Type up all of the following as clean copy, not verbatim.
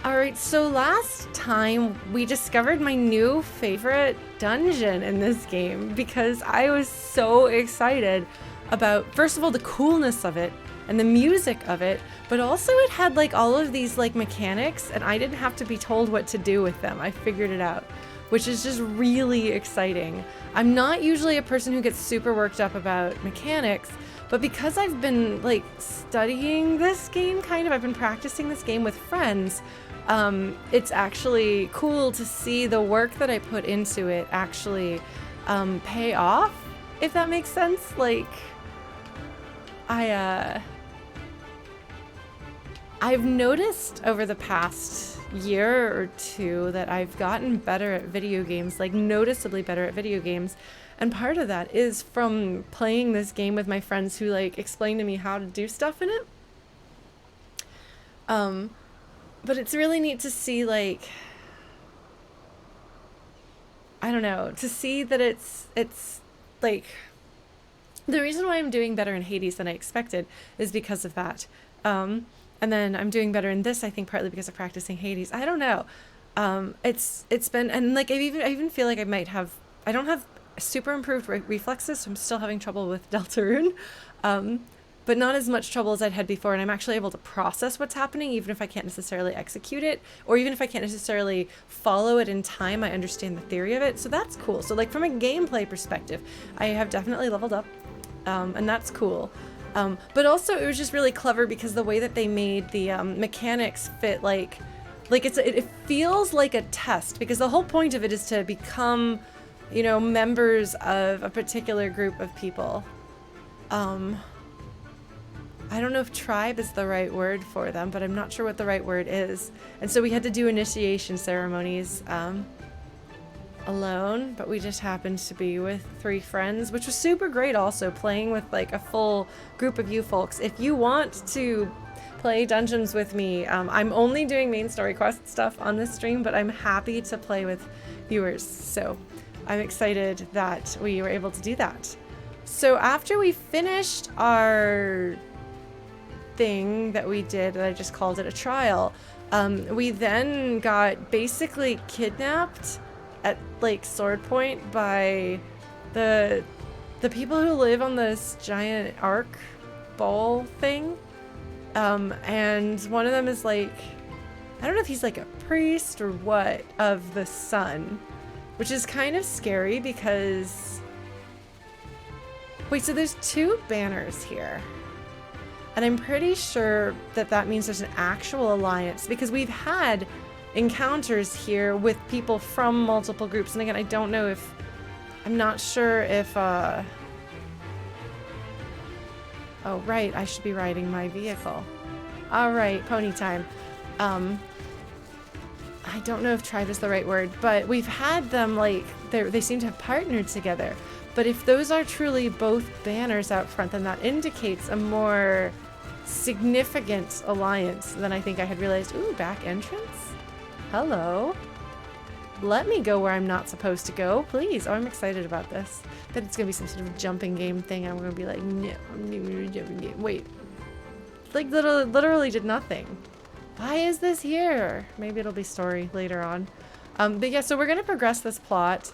Alright, so last time we discovered my new favorite dungeon in this game because I was so excited about, first of all, the coolness of it and the music of it, but also it had like all of these like mechanics and I didn't have to be told what to do with them. I figured it out, which is just really exciting. I'm not usually a person who gets super worked up about mechanics, but because I've been like studying this game, I've been practicing this game with friends, it's actually cool to see the work that I put into it actually pay off, if that makes sense. Like, I've noticed over the past year or two that I've gotten better at video games, like noticeably better at video games. And part of that is from playing this game with my friends who like explain to me how to do stuff in it. But it's really neat to see, like, I don't know, to see that it's like, the reason why I'm doing better in Hades than I expected is because of that. And then I'm doing better in this, I think, partly because of practicing Hades. I don't know. It's been, and like, I even feel like I don't have super improved reflexes, so I'm still having trouble with Deltarune. But not as much trouble as I'd had before, and I'm actually able to process what's happening, even if I can't necessarily execute it, or even if I can't necessarily follow it in time, I understand the theory of it, so that's cool. So like from a gameplay perspective, I have definitely leveled up, and that's cool. But also it was just really clever because the way that they made the mechanics fit, like it feels like a test, because the whole point of it is to become, you know, members of a particular group of people. I don't know if tribe is the right word for them, but I'm not sure what the right word is. And so we had to do initiation ceremonies alone, but we just happened to be with 3 friends, which was super great also, playing with like a full group of you folks. If you want to play dungeons with me, I'm only doing main story quest stuff on this stream, but I'm happy to play with viewers. So I'm excited that we were able to do that. So after we finished our thing that we did, that I just called it a trial, we then got basically kidnapped at like sword point by the people who live on this giant arc ball thing, and one of them is like, I don't know if he's like a priest or what, of the sun, which is kind of scary because, wait, so there's 2 banners here. And I'm pretty sure that that means there's an actual alliance, because we've had encounters here with people from multiple groups. And again, I don't know if, I'm not sure if, oh right, I should be riding my vehicle. All right, pony time. I don't know if tribe is the right word, but we've had them like, they seem to have partnered together. But if those are truly both banners out front, then that indicates a more significant alliance than I think I had realized. Ooh, back entrance? Hello. Let me go where I'm not supposed to go, please. Oh, I'm excited about this. Bet it's gonna be some sort of jumping game thing. I'm gonna be like, no, I'm not gonna jumping game. Wait. Like, literally did nothing. Why is this here? Maybe it'll be story later on. But yeah, so we're gonna progress this plot.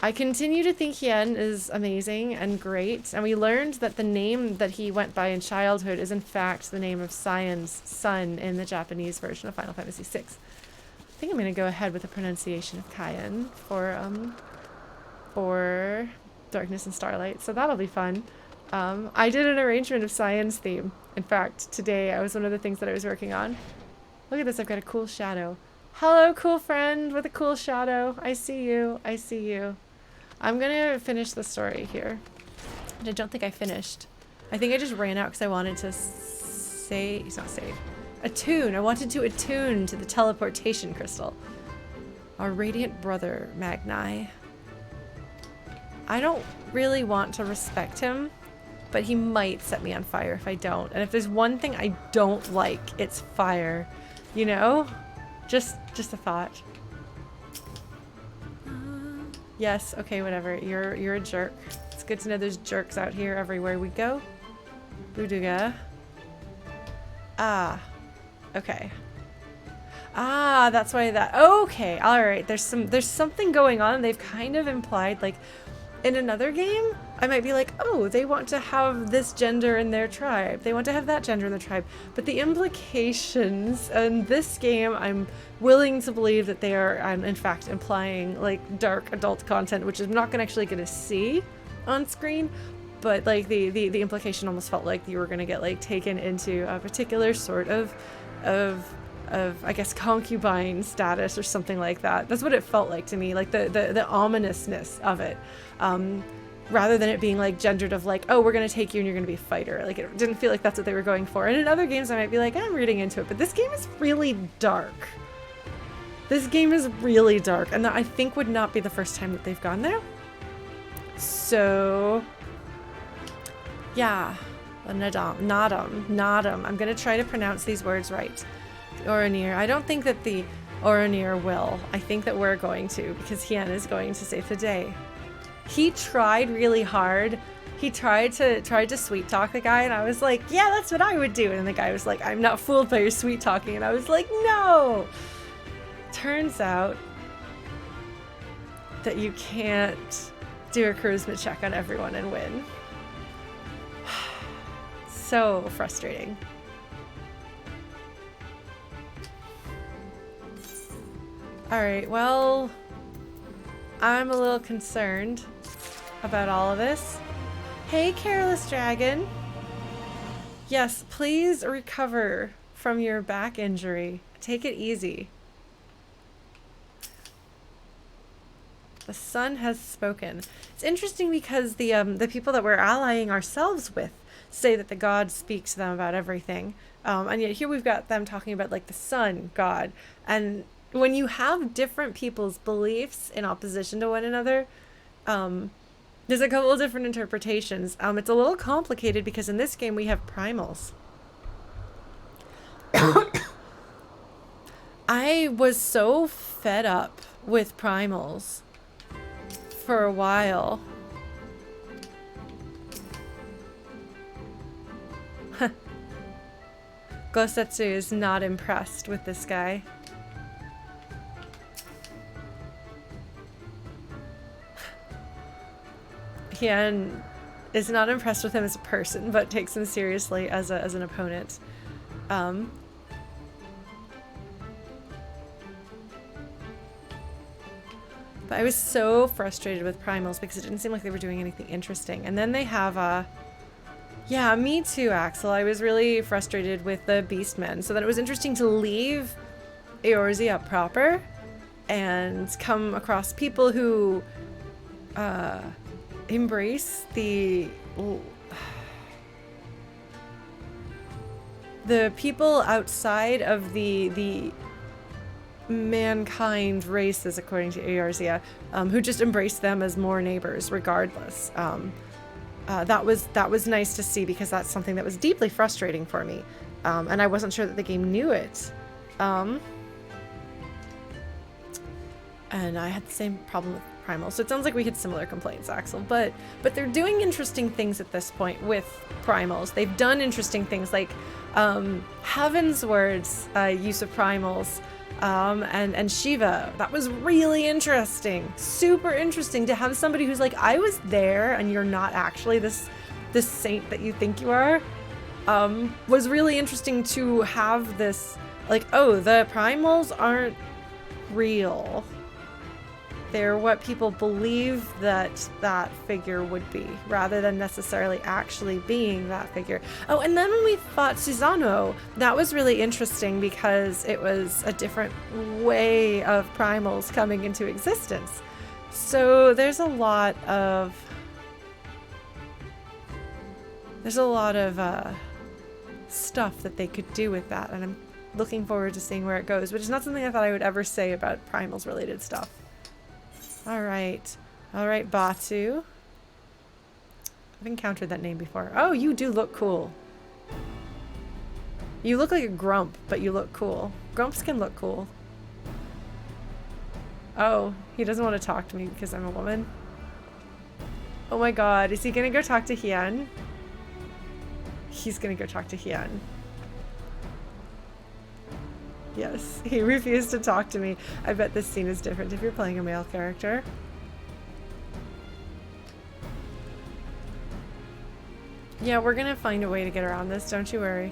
I continue to think Hien is amazing and great, and we learned that the name that he went by in childhood is in fact the name of Sion's son in the Japanese version of Final Fantasy VI. I think I'm going to go ahead with the pronunciation of Hien for Darkness and Starlight, so that'll be fun. I did an arrangement of Sion's theme. In fact, today I was one of the things that I was working on. Look at this, I've got a cool shadow. Hello, cool friend with a cool shadow. I see you. I see you. I'm gonna finish the story here. I don't think I finished. I think I just ran out because I wanted to save. It's not save. Attune. I wanted to attune to the teleportation crystal. Our radiant brother, Magni. I don't really want to respect him, but he might set me on fire if I don't. And if there's one thing I don't like, it's fire. You know? Just a thought. Yes, okay, whatever. You're a jerk. It's good to know there's jerks out here everywhere we go. Buduga. Ah. Okay. Ah, that's why that. Okay, all right. There's something going on. They've kind of implied, like, in another game, I might be like, oh, they want to have this gender in their tribe. They want to have that gender in their tribe. But the implications in this game, I'm willing to believe that they are, in fact, implying, like, dark adult content, which I'm not actually going to see on screen. But, like, the implication almost felt like you were going to get, like, taken into a particular sort of I guess concubine status or something like that. That's what it felt like to me, like the ominousness of it, rather than it being like gendered of like, oh, we're gonna take you and you're gonna be a fighter. Like, it didn't feel like that's what they were going for. And in other games I might be like, I'm reading into it, but this game is really dark. This game is really dark, and that I think would not be the first time that they've gone there. So yeah, Nadam. I'm gonna try to pronounce these words right. Oranir. I don't think that the Oranir will. I think that we're going to, because Hien is going to save the day. He tried really hard. He tried to sweet talk the guy, and I was like, yeah, that's what I would do. And the guy was like, I'm not fooled by your sweet talking. And I was like, no. Turns out that you can't do a charisma check on everyone and win. So frustrating. Alright, well, I'm a little concerned about all of this. Hey, Careless Dragon. Yes, please recover from your back injury. Take it easy. The sun has spoken. It's interesting because the people that we're allying ourselves with say that the god speaks to them about everything. And yet here we've got them talking about like the sun god. And when you have different people's beliefs in opposition to one another, there's a couple of different interpretations. It's a little complicated because in this game we have primals. I was so fed up with primals for a while. Gosetsu is not impressed with this guy. Hien is not impressed with him as a person, but takes him seriously as an opponent. But I was so frustrated with primals because it didn't seem like they were doing anything interesting. And then they have yeah, me too, Axel. I was really frustrated with the Beastmen. So then it was interesting to leave Eorzea proper and come across people who embrace the people outside of the mankind races, according to Eorzea, who just embrace them as more neighbors regardless. That was nice to see because that's something that was deeply frustrating for me, and I wasn't sure that the game knew it. And I had the same problem with Primal, so it sounds like we had similar complaints, Axel. But they're doing interesting things at this point with Primals. They've done interesting things like Heavensward's use of Primals, and Shiva. That was really interesting. Super interesting to have somebody who's like, I was there and you're not actually this saint that you think you are. Was really interesting to have this, like, oh, the Primals aren't real. They're what people believe that figure would be, rather than necessarily actually being that figure. Oh, and then when we fought Susanoo, that was really interesting because it was a different way of primals coming into existence. So there's a lot of stuff that they could do with that, and I'm looking forward to seeing where it goes, which is not something I thought I would ever say about primals related stuff. Alright, Batu. I've encountered that name before. Oh, you do look cool. You look like a grump, but you look cool. Grumps can look cool. Oh, he doesn't want to talk to me because I'm a woman. Oh my god, is he gonna go talk to Hien? He's gonna go talk to Hien. Yes, he refused to talk to me. I bet this scene is different if you're playing a male character. Yeah, we're gonna find a way to get around this, don't you worry.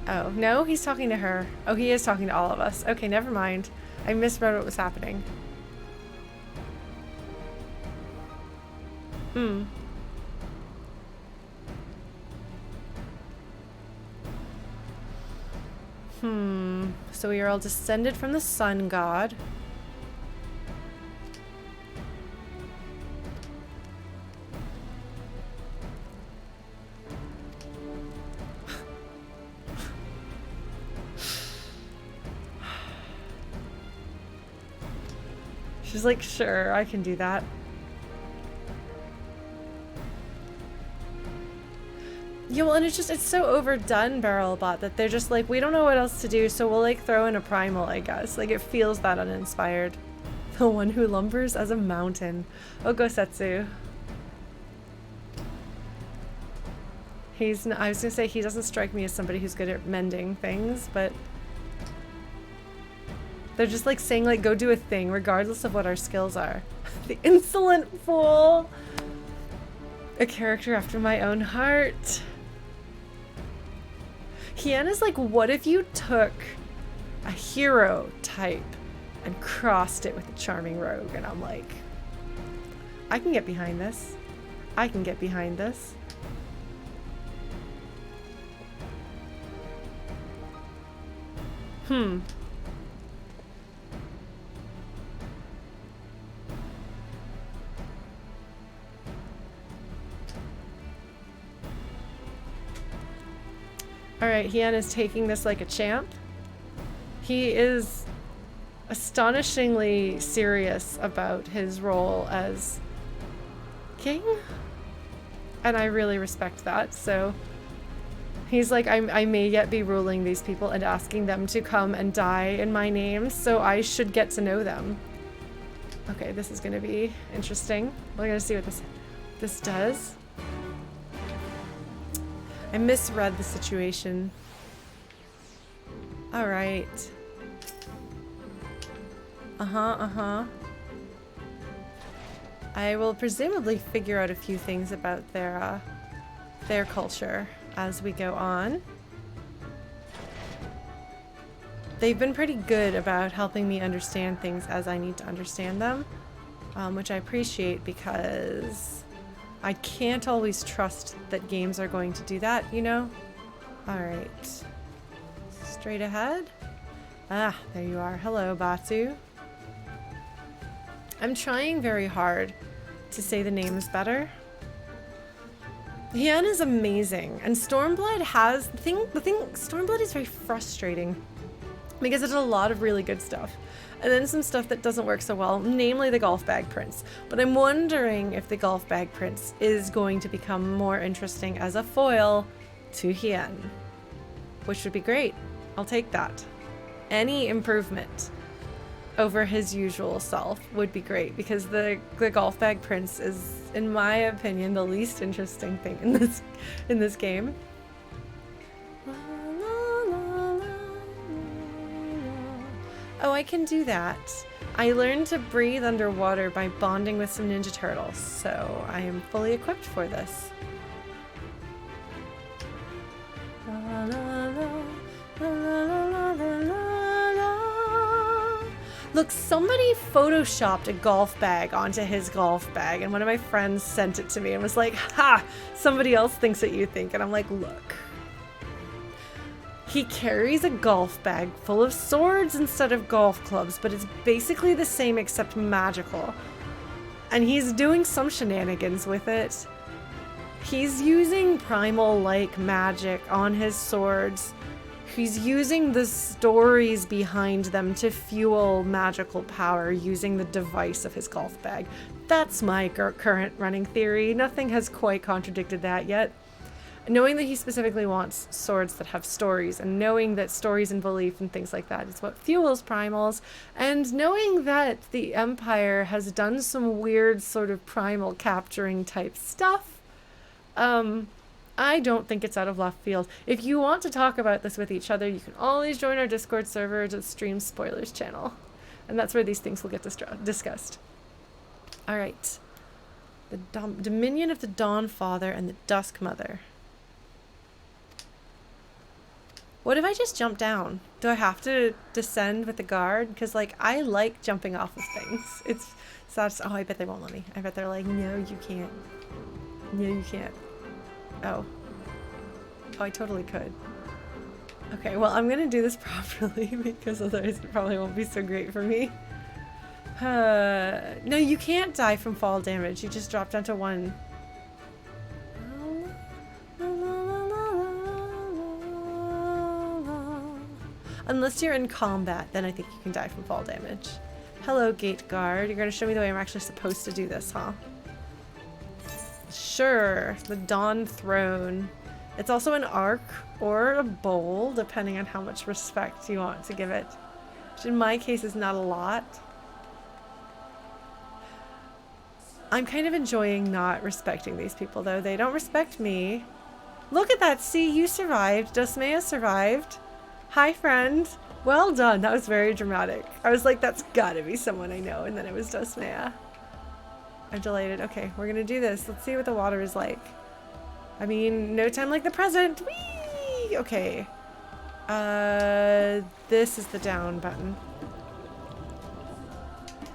Oh, no? He's talking to her. Oh, he is talking to all of us. Okay, never mind. I misread what was happening. So we are all descended from the sun god. She's like, sure, I can do that. Yeah, well, and it's so overdone, Barrelbot, that they're just like, we don't know what else to do, so we'll like throw in a primal, I guess. Like, it feels that uninspired. The one who lumbers as a mountain. Oh, Gosetsu. I was gonna say, he doesn't strike me as somebody who's good at mending things, but they're just like saying, like, go do a thing, regardless of what our skills are. The insolent fool! A character after my own heart. Hien is like, what if you took a hero type and crossed it with a charming rogue? And I'm like, I can get behind this. I can get behind this. Alright, Hien is taking this like a champ. He is astonishingly serious about his role as king. And I really respect that, so he's like, I may yet be ruling these people and asking them to come and die in my name, so I should get to know them. Okay, this is gonna be interesting. We're gonna see what this does. I misread the situation. Alright. I will presumably figure out a few things about their culture as we go on. They've been pretty good about helping me understand things as I need to understand them, which I appreciate because I can't always trust that games are going to do that, you know? Alright. Straight ahead. Ah, there you are. Hello, Batu. I'm trying very hard to say the names better. Hien is amazing, and Stormblood has... Stormblood is very frustrating because it does a lot of really good stuff. And then some stuff that doesn't work so well, namely the Golf Bag Prince. But I'm wondering if the Golf Bag Prince is going to become more interesting as a foil to Hien, which would be great. I'll take that. Any improvement over his usual self would be great, because the Golf Bag Prince is, in my opinion, the least interesting thing in this game. Oh, I can do that. I learned to breathe underwater by bonding with some Ninja Turtles, so I am fully equipped for this. La, la, la, la, la, la, la, la. Look, somebody photoshopped a golf bag onto his golf bag, and one of my friends sent it to me and was like, ha! Somebody else thinks what you think. And I'm like, look. He carries a golf bag full of swords instead of golf clubs, but it's basically the same except magical. And he's doing some shenanigans with it. He's using primal-like magic on his swords. He's using the stories behind them to fuel magical power using the device of his golf bag. That's my current running theory. Nothing has quite contradicted that yet. Knowing that he specifically wants swords that have stories, and knowing that stories and belief and things like that is what fuels primals, and knowing that the Empire has done some weird sort of primal capturing type stuff, I don't think it's out of left field. If you want to talk about this with each other, you can always join our Discord server to stream spoilers channel. And that's where these things will get discussed. All right. The Dominion of the Dawn Father and the Dusk Mother. What if I just jump down? Do I have to descend with the guard? Because, like, I like jumping off of things. It's such... Oh, I bet they won't let me. I bet they're like, no, you can't. No, you can't. Oh. Oh, I totally could. Okay, well, I'm gonna do this properly because otherwise it probably won't be so great for me. No, you can't die from fall damage. You just drop down to 1. Unless you're in combat, then I think you can die from fall damage. Hello, gate guard. You're gonna show me the way I'm actually supposed to do this, huh? Sure, the Dawn Throne. It's also an arc or a bowl, depending on how much respect you want to give it. Which in my case is not a lot. I'm kind of enjoying not respecting these people, though. They don't respect me. Look at that. See, you survived. Dosmea survived. Hi, friend. Well done. That was very dramatic. I was like, that's gotta be someone I know. And then it was Dosmea. I'm delighted. Okay, we're gonna do this. Let's see what the water is like. I mean, no time like the present. Whee! Okay. This is the down button.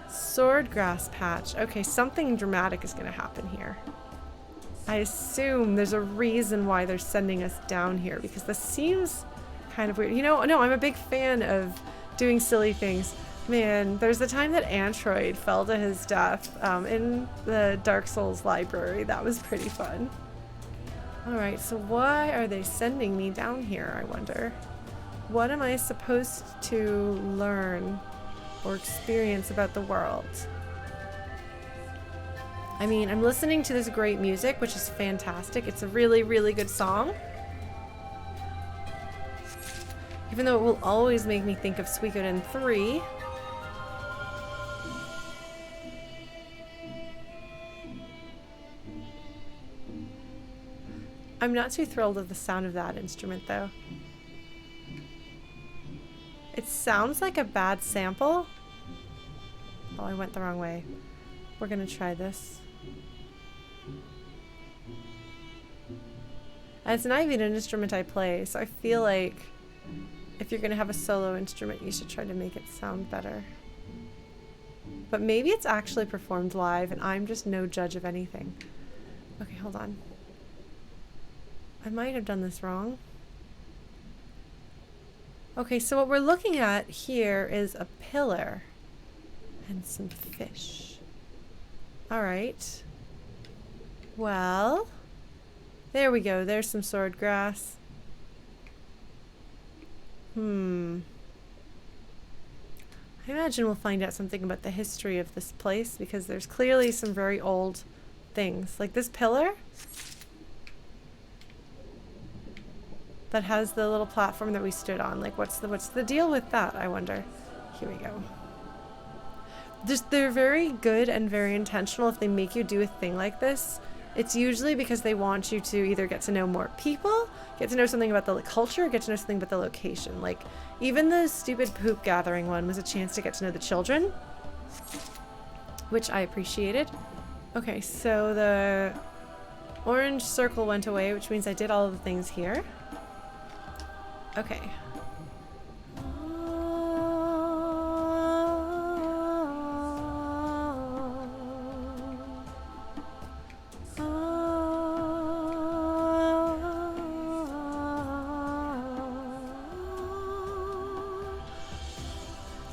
Swordgrass patch. Okay, something dramatic is gonna happen here. I assume there's a reason why they're sending us down here, because this seems kind of weird. You know, no, I'm a big fan of doing silly things. Man, there's the time that Android fell to his death in the Dark Souls library. That was pretty fun. Alright, so why are they sending me down here, I wonder? What am I supposed to learn or experience about the world? I mean, I'm listening to this great music, which is fantastic. It's a really, really good song. Even though it will always make me think of Suikoden 3. I'm not too thrilled with the sound of that instrument, though. It sounds like a bad sample. Oh, I went the wrong way. We're gonna try this. And it's not even an instrument I play, so I feel like if you're gonna have a solo instrument, you should try to make it sound better. But maybe it's actually performed live and I'm just no judge of anything. Okay, hold on. I might have done this wrong. Okay, so what we're looking at here is a pillar and some fish. All right. Well, there we go. There's some sword grass. I imagine we'll find out something about the history of this place because there's clearly some very old things. Like this pillar that has the little platform that we stood on. Like what's the deal with that, I wonder? Here we go. They're very good and very intentional if they make you do a thing like this. It's usually because they want you to either get to know more people, get to know something about the culture, get to know something about the location. Like, even the stupid poop gathering one was a chance to get to know the children, which I appreciated. Okay, so the orange circle went away, which means I did all of the things here. Okay.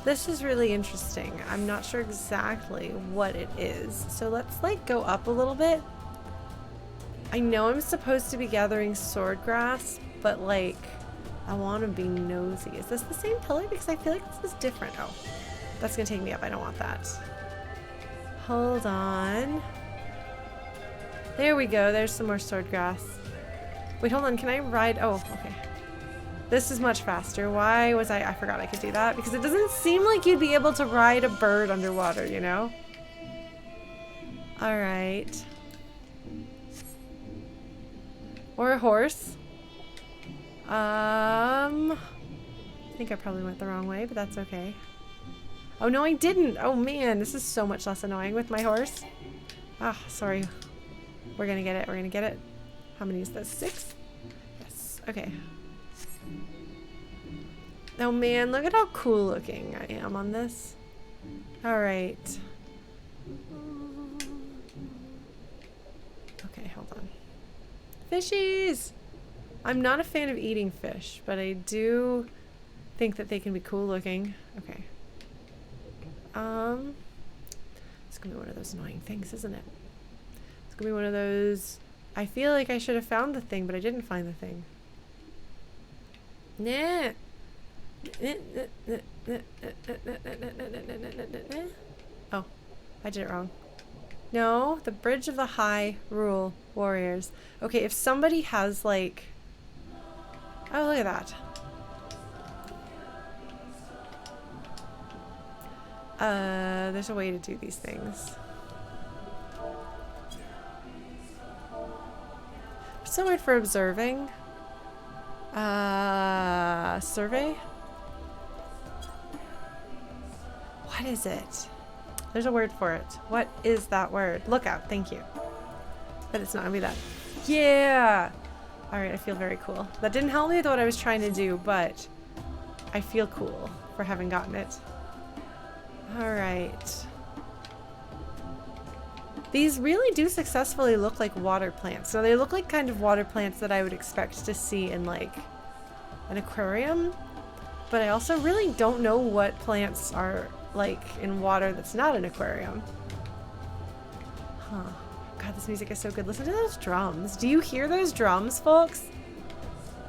This is really interesting. I'm not sure exactly what it is. So let's like go up a little bit. I know I'm supposed to be gathering sword grass, but like I want to be nosy. Is this the same pillar? Because I feel like this is different. Oh, that's gonna take me up. I don't want that. Hold on. There we go. There's some more sword grass. Wait, hold on. Can I ride? Oh, okay. This is much faster. Why was I forgot I could do that. Because it doesn't seem like you'd be able to ride a bird underwater, you know? Alright. Or a horse. I think I probably went the wrong way, but that's okay. Oh, no, I didn't. Oh, man, this is so much less annoying with my horse. Ah, sorry. We're gonna get it. We're gonna get it. How many is this? 6? Yes. Okay. Oh, man, look at how cool looking I am on this. All right. Okay, hold on. Fishies! I'm not a fan of eating fish, but I do think that they can be cool looking. Okay. It's gonna be one of those annoying things, isn't it? It's gonna be one of those. I feel like I should have found the thing, but I didn't find the thing. Nah. Oh, I did it wrong. No, the Bridge of the High Rule Warriors. Okay, if somebody has like... Oh, look at that. There's a way to do these things. What's the word for observing? Survey? What is it? There's a word for it. What is that word? Lookout, thank you. But it's not gonna be that. Yeah! Alright, I feel very cool. That didn't help me with what I was trying to do, but I feel cool for having gotten it. Alright. These really do successfully look like water plants. So they look like kind of water plants that I would expect to see in like an aquarium. But I also really don't know what plants are like in water that's not an aquarium. Huh. God, this music is so good. Listen to those drums. Do you hear those drums, folks?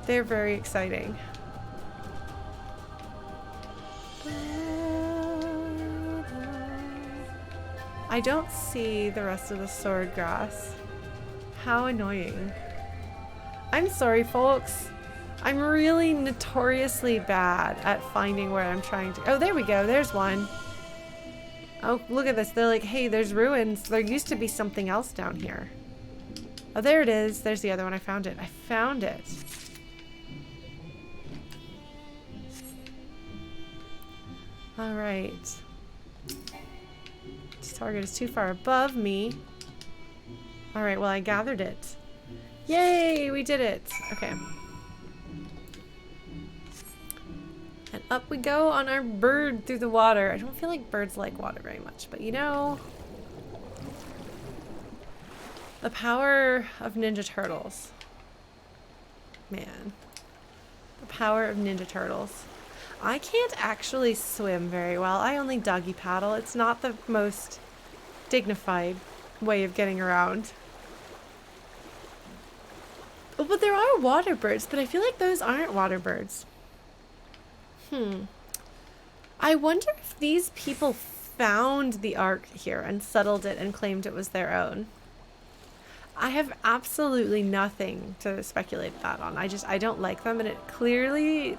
They're very exciting. I don't see the rest of the sword grass. How annoying. I'm sorry, folks. I'm really notoriously bad at finding where I'm trying to... Oh, there we go. There's one. Oh, look at this. They're like, hey, there's ruins. There used to be something else down here. Oh, there it is. There's the other one. I found it. I found it. All right. This target is too far above me. All right, well, I gathered it. Yay, we did it. Okay. And up we go on our bird through the water. I don't feel like birds like water very much, but you know, the power of Ninja Turtles. Man, the power of Ninja Turtles. I can't actually swim very well. I only doggy paddle. It's not the most dignified way of getting around. Oh, but there are water birds, but I feel like those aren't water birds. I wonder if these people found the Ark here and settled it and claimed it was their own. I have absolutely nothing to speculate that on. I don't like them, and it clearly...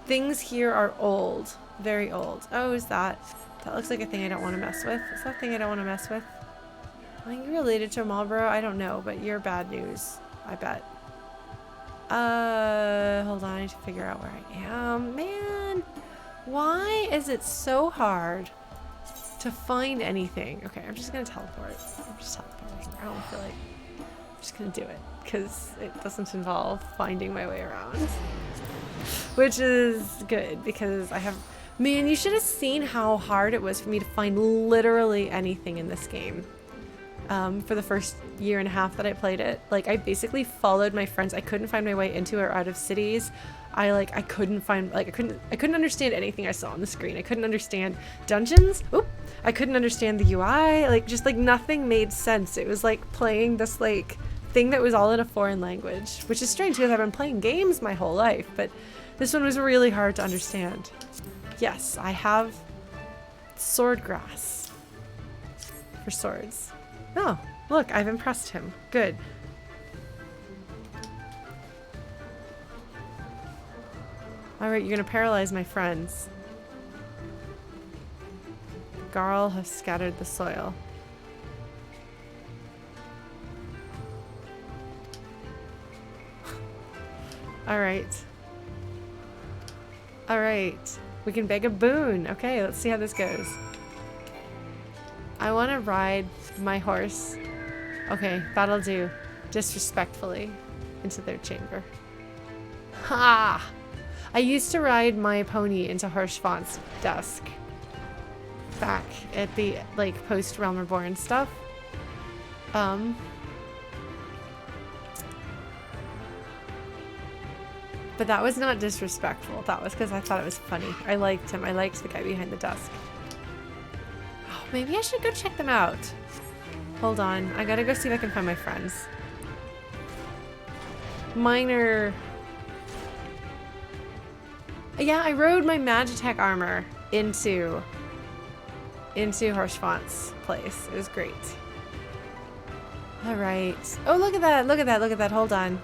Things here are old. Very old. Oh, is that... That looks like a thing I don't want to mess with. Is that a thing I don't want to mess with? Are you related to Marlboro? I don't know, but you're bad news. I bet. Hold on. I need to figure out where I am. Man, why is it so hard to find anything? Okay, I'm just going to teleport. I'm just teleporting. I don't feel like... I'm just going to do it, because it doesn't involve finding my way around. Which is good, because I have... Man, you should have seen how hard it was for me to find literally anything in this game. For the first year and a half that I played it. Like, I basically followed my friends. I couldn't find my way into or out of cities. I couldn't find... Like, I couldn't understand anything I saw on the screen. I couldn't understand dungeons. Oop! I couldn't understand the UI. Like, just, like, nothing made sense. It was like playing this, like, thing that was all in a foreign language. Which is strange, because I've been playing games my whole life. But this one was really hard to understand. Yes, I have sword grass for swords. Oh, look, I've impressed him. Good. Alright, you're gonna paralyze my friends. Garl has scattered the soil. Alright. Alright. We can beg a boon. Okay, let's see how this goes. I want to ride my horse. Okay, that'll do. Disrespectfully into their chamber. Ha! I used to ride my pony into Hirschvant's desk. Back at the, like, post-Realm Reborn stuff. But that was not disrespectful. That was because I thought it was funny. I liked him. I liked the guy behind the desk. Oh, maybe I should go check them out. Hold on. I gotta go see if I can find my friends. Minor... Yeah, I rode my Magitech armor into Hirschvant's place. It was great. Alright. Oh, look at that. Look at that. Look at that. Hold on.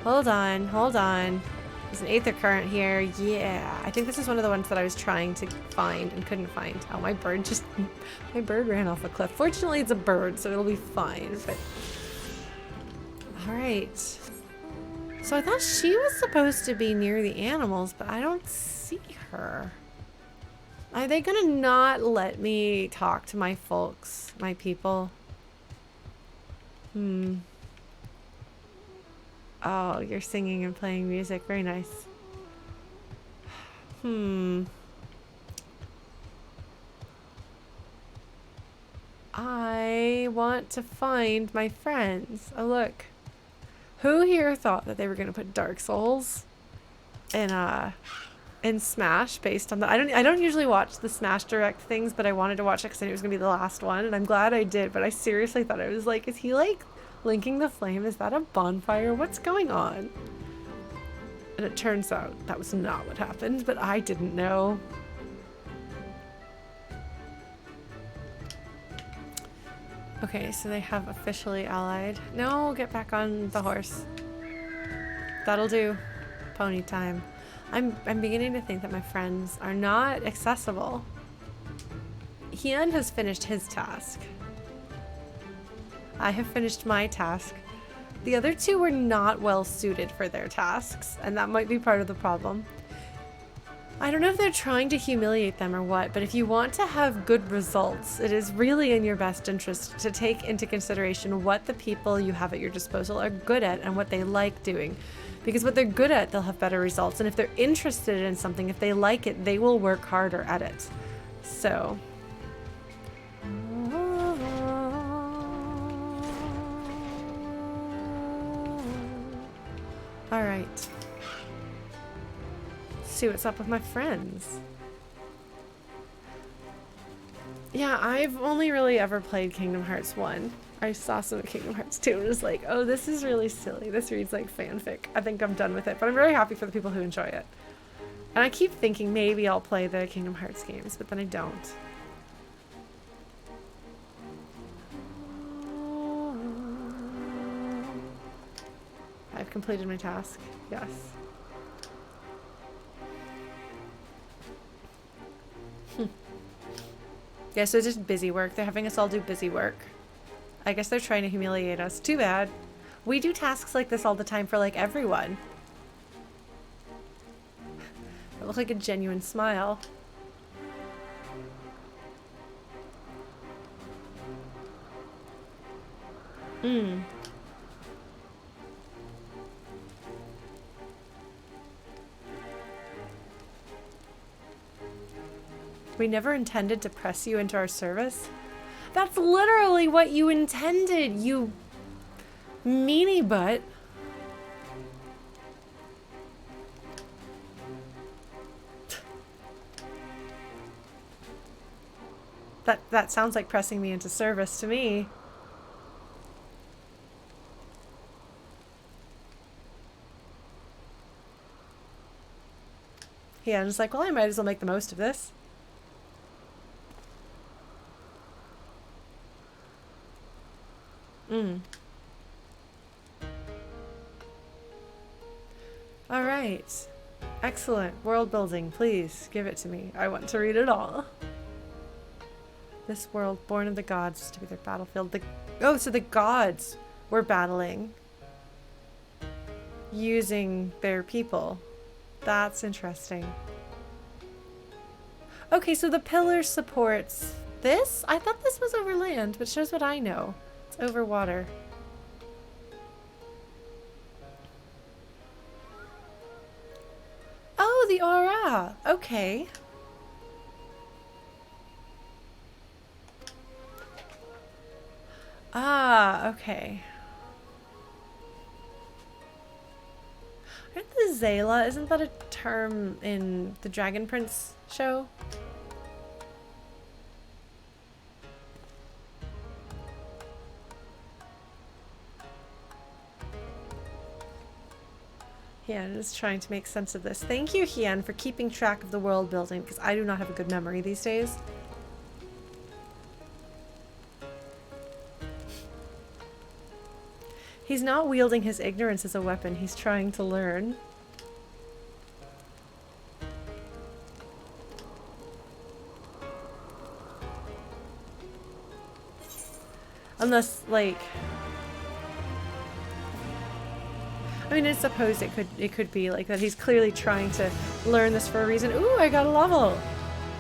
Hold on. Hold on. There's an Aether Current here. Yeah. I think this is one of the ones that I was trying to find and couldn't find. Oh, my bird just... My bird ran off a cliff. Fortunately, it's a bird, so it'll be fine. But... Alright. So I thought she was supposed to be near the animals, but I don't see her. Are they gonna not let me talk to my folks, my people? Oh, you're singing and playing music. Very nice. I want to find my friends. Oh, look. Who here thought that they were going to put Dark Souls in Smash based on that? I don't usually watch the Smash Direct things, but I wanted to watch it because I knew it was going to be the last one, and I'm glad I did, but I seriously thought, I was like, is he like linking the flame? Is that a bonfire? What's going on? And it turns out that was not what happened, but I didn't know. Okay, so they have officially allied. No, get back on the horse. That'll do. Pony time. I'm beginning to think that my friends are not accessible. Hien has finished his task. I have finished my task. The other two were not well suited for their tasks, and that might be part of the problem. I don't know if they're trying to humiliate them or what, but if you want to have good results, it is really in your best interest to take into consideration what the people you have at your disposal are good at and what they like doing. Because what they're good at, they'll have better results. And if they're interested in something, if they like it, they will work harder at it. So... Alright. See what's up with my friends. Yeah, I've only really ever played Kingdom Hearts 1. I saw some of Kingdom Hearts 2 and was like, oh, this is really silly. This reads like fanfic. I think I'm done with it, but I'm very happy for the people who enjoy it. And I keep thinking maybe I'll play the Kingdom Hearts games, but then I don't. I've completed my task. Yes. Yeah, so it's just busy work. They're having us all do busy work. I guess they're trying to humiliate us. Too bad. We do tasks like this all the time for, like, everyone. It looked like a genuine smile. We never intended to press you into our service. That's literally what you intended, you meanie butt. That sounds like pressing me into service to me. Yeah, I'm just like, well, I might as well make the most of this. All right. Excellent. World building, please give it to me. I want to read it all. This world, born of the gods, is to be their battlefield. Oh, so the gods were battling using their people. That's interesting. Okay, so the pillar supports this? I thought this was over land, but shows what I know. It's over water. Oh, the aura. Okay. Ah, okay. Aren't the Zayla, isn't that a term in the Dragon Prince show? Hien is trying to make sense of this. Thank you, Hien, for keeping track of the world building, because I do not have a good memory these days. He's not wielding his ignorance as a weapon, he's trying to learn. Unless, like... I mean, I suppose it could be like that he's clearly trying to learn this for a reason. Ooh, I got a level!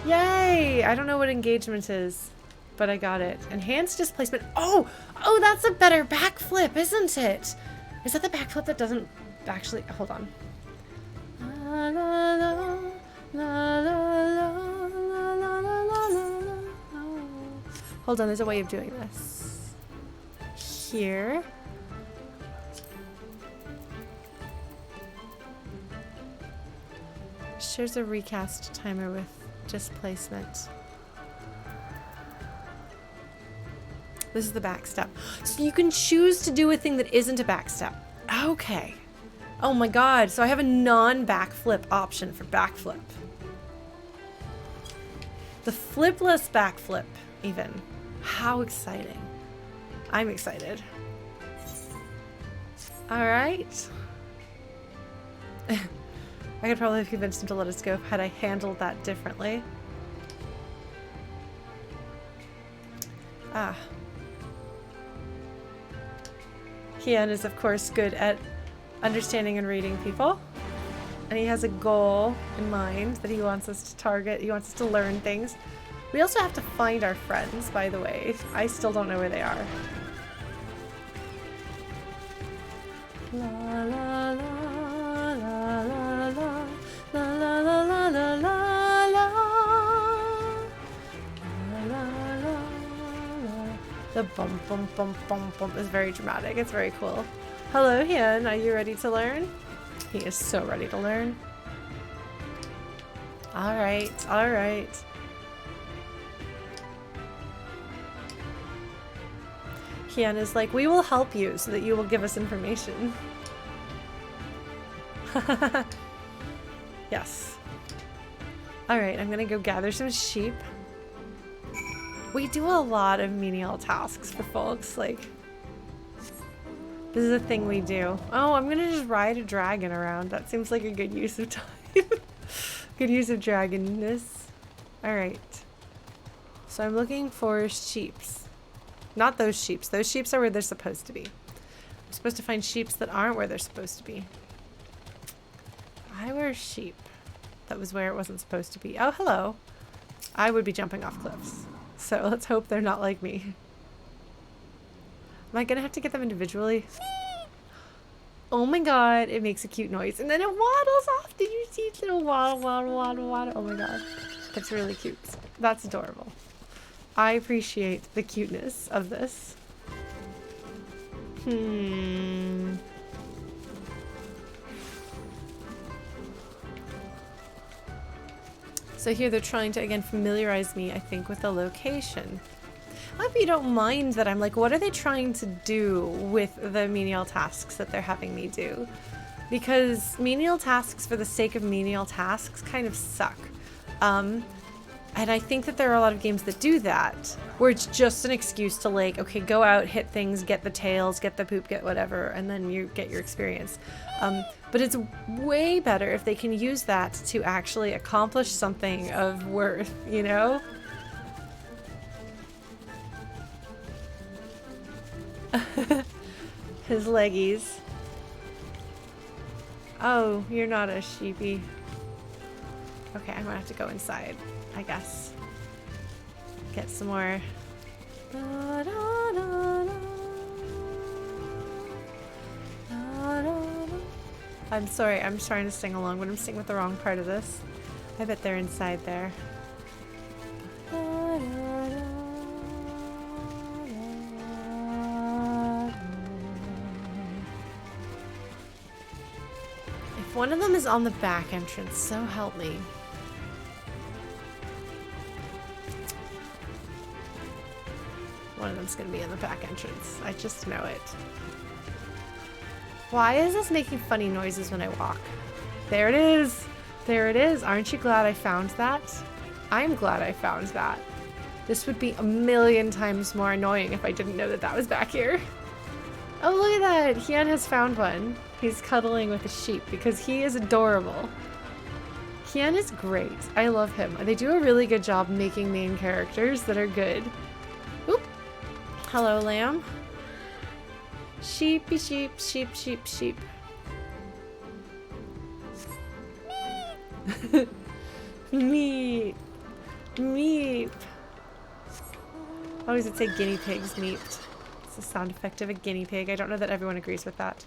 Yay! I don't know what engagement is, but I got it. Enhanced displacement. Oh! Oh, that's a better backflip, isn't it? Is that the backflip that doesn't actually... Hold on. La, la, la, la, la, la, la, la, la, la. Hold on, there's a way of doing this. Here. Shows a recast timer with displacement. This is the back step. So you can choose to do a thing that isn't a back step. Okay. Oh my god, so I have a non-backflip option for backflip. The flipless backflip, even. How exciting. I'm excited. Alright. I could probably have convinced him to let us go had I handled that differently. Ah. Hien is, of course, good at understanding and reading people. And he has a goal in mind that he wants us to target. He wants us to learn things. We also have to find our friends, by the way. I still don't know where they are. La la la la la la la la la la la la. The bum bum bum bum bum is very dramatic. It's very cool. Hello, Hien. Are you ready to learn? He is so ready to learn. All right, all right. Hien is like, we will help you so that you will give us information. Yes. All right, I'm gonna go gather some sheep. We do a lot of menial tasks for folks, like, this is a thing we do. Oh, I'm gonna just ride a dragon around. That seems like a good use of time. Good use of dragonness. All right. So I'm looking for sheeps. Not those sheeps. Those sheeps are where they're supposed to be. I'm supposed to find sheeps that aren't where they're supposed to be. I were sheep. That was where it wasn't supposed to be. Oh, hello. I would be jumping off cliffs. So let's hope they're not like me. Am I gonna have to get them individually? Oh my god, it makes a cute noise. And then it waddles off. Did you see its little waddle, waddle, waddle, waddle? Oh my god. That's really cute. That's adorable. I appreciate the cuteness of this. So here they're trying to, again, familiarize me, I think, with the location. I hope you don't mind that I'm like, what are they trying to do with the menial tasks that they're having me do? Because menial tasks for the sake of menial tasks kind of suck. And I think that there are a lot of games that do that, where it's just an excuse to, like, okay, go out, hit things, get the tails, get the poop, get whatever, and then you get your experience. But it's way better if they can use that to actually accomplish something of worth, you know? His leggies. Oh, you're not a sheepy. Okay, I'm gonna have to go inside, I guess. Get some more. I'm sorry, I'm trying to sing along, but I'm singing with the wrong part of this. I bet they're inside there. If one of them is on the back entrance, so help me. One of them's gonna be in the back entrance. I just know it. Why is this making funny noises when I walk? There it is! There it is! Aren't you glad I found that? I'm glad I found that. This would be a million times more annoying if I didn't know that that was back here. Oh, look at that! Hien has found one. He's cuddling with a sheep because he is adorable. Hien is great. I love him. They do a really good job making main characters that are good. Oop! Hello, lamb. Sheepy sheep, sheep, sheep, sheep. Meep. Meep. Oh, does it say guinea pigs meeped? It's the sound effect of a guinea pig. I don't know that everyone agrees with that.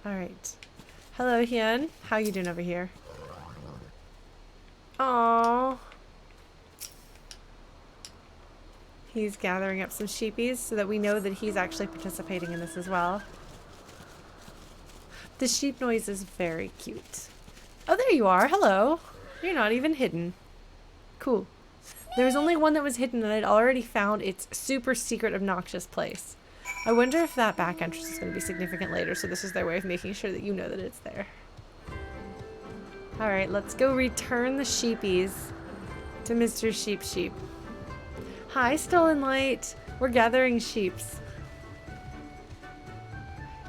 Alright. Hello, Hien. How you doing over here? Aww. He's gathering up some sheepies so that we know that he's actually participating in this as well. The sheep noise is very cute. Oh, there you are. Hello. You're not even hidden. Cool. There was only one that was hidden and I'd already found its super secret obnoxious place. I wonder if that back entrance is going to be significant later, so this is their way of making sure that you know that it's there. Alright, let's go return the sheepies to Mr. Sheep Sheep. Hi, Stolen Light. We're gathering sheeps.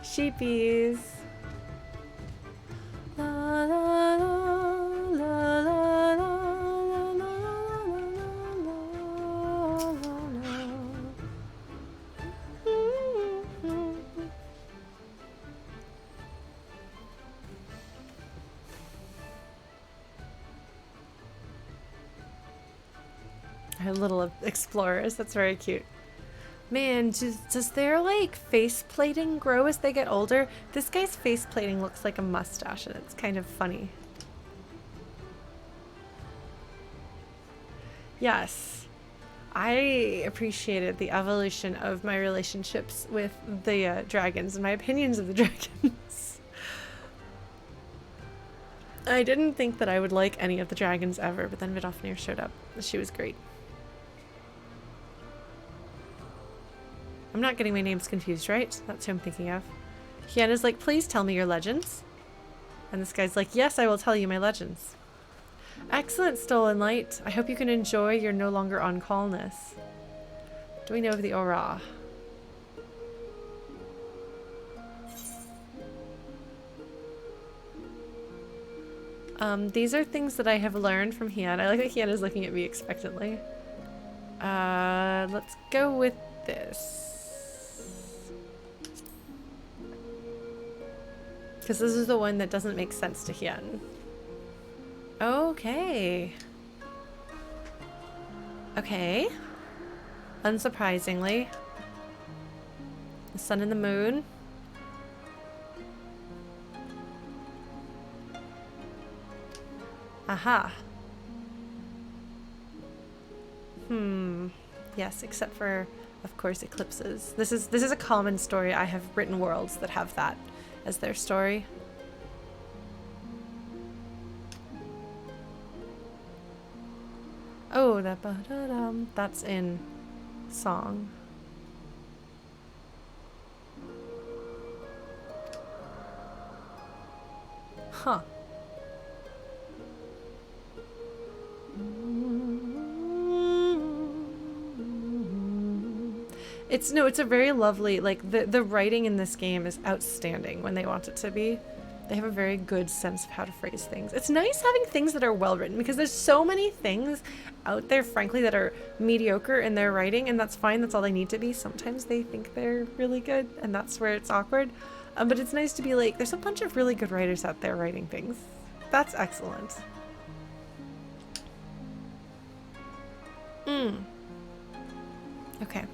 Sheepies. La, la, la, la, la, la, la, la, la. Our little explorers. That's very cute. Man, does their, like, face plating grow as they get older? This guy's face plating looks like a mustache, and it's kind of funny. Yes. I appreciated the evolution of my relationships with the dragons and my opinions of the dragons. I didn't think that I would like any of the dragons ever, but then Vidofnir showed up. She was great. I'm not getting my names confused, right? That's who I'm thinking of. Hien is like, please tell me your legends. And this guy's like, yes, I will tell you my legends. Excellent, Stolen Light. I hope you can enjoy your no longer on callness. Do we know of the aura? These are things that I have learned from Hien. I like that Hien is looking at me expectantly. Let's go with this. Because this is the one that doesn't make sense to Hien. Okay. Okay. Unsurprisingly. The sun and the moon. Aha. Yes, except for, of course, eclipses. This is a common story. I have written worlds that have that as their story. Oh, that ba-da-dum. That's in song. Huh. It's a very lovely, like, the writing in this game is outstanding when they want it to be. They have a very good sense of how to phrase things. It's nice having things that are well written because there's so many things out there, frankly, that are mediocre in their writing, and that's fine. That's all they need to be. Sometimes they think they're really good, and that's where it's awkward. But it's nice to be like, there's a bunch of really good writers out there writing things. That's excellent. Okay.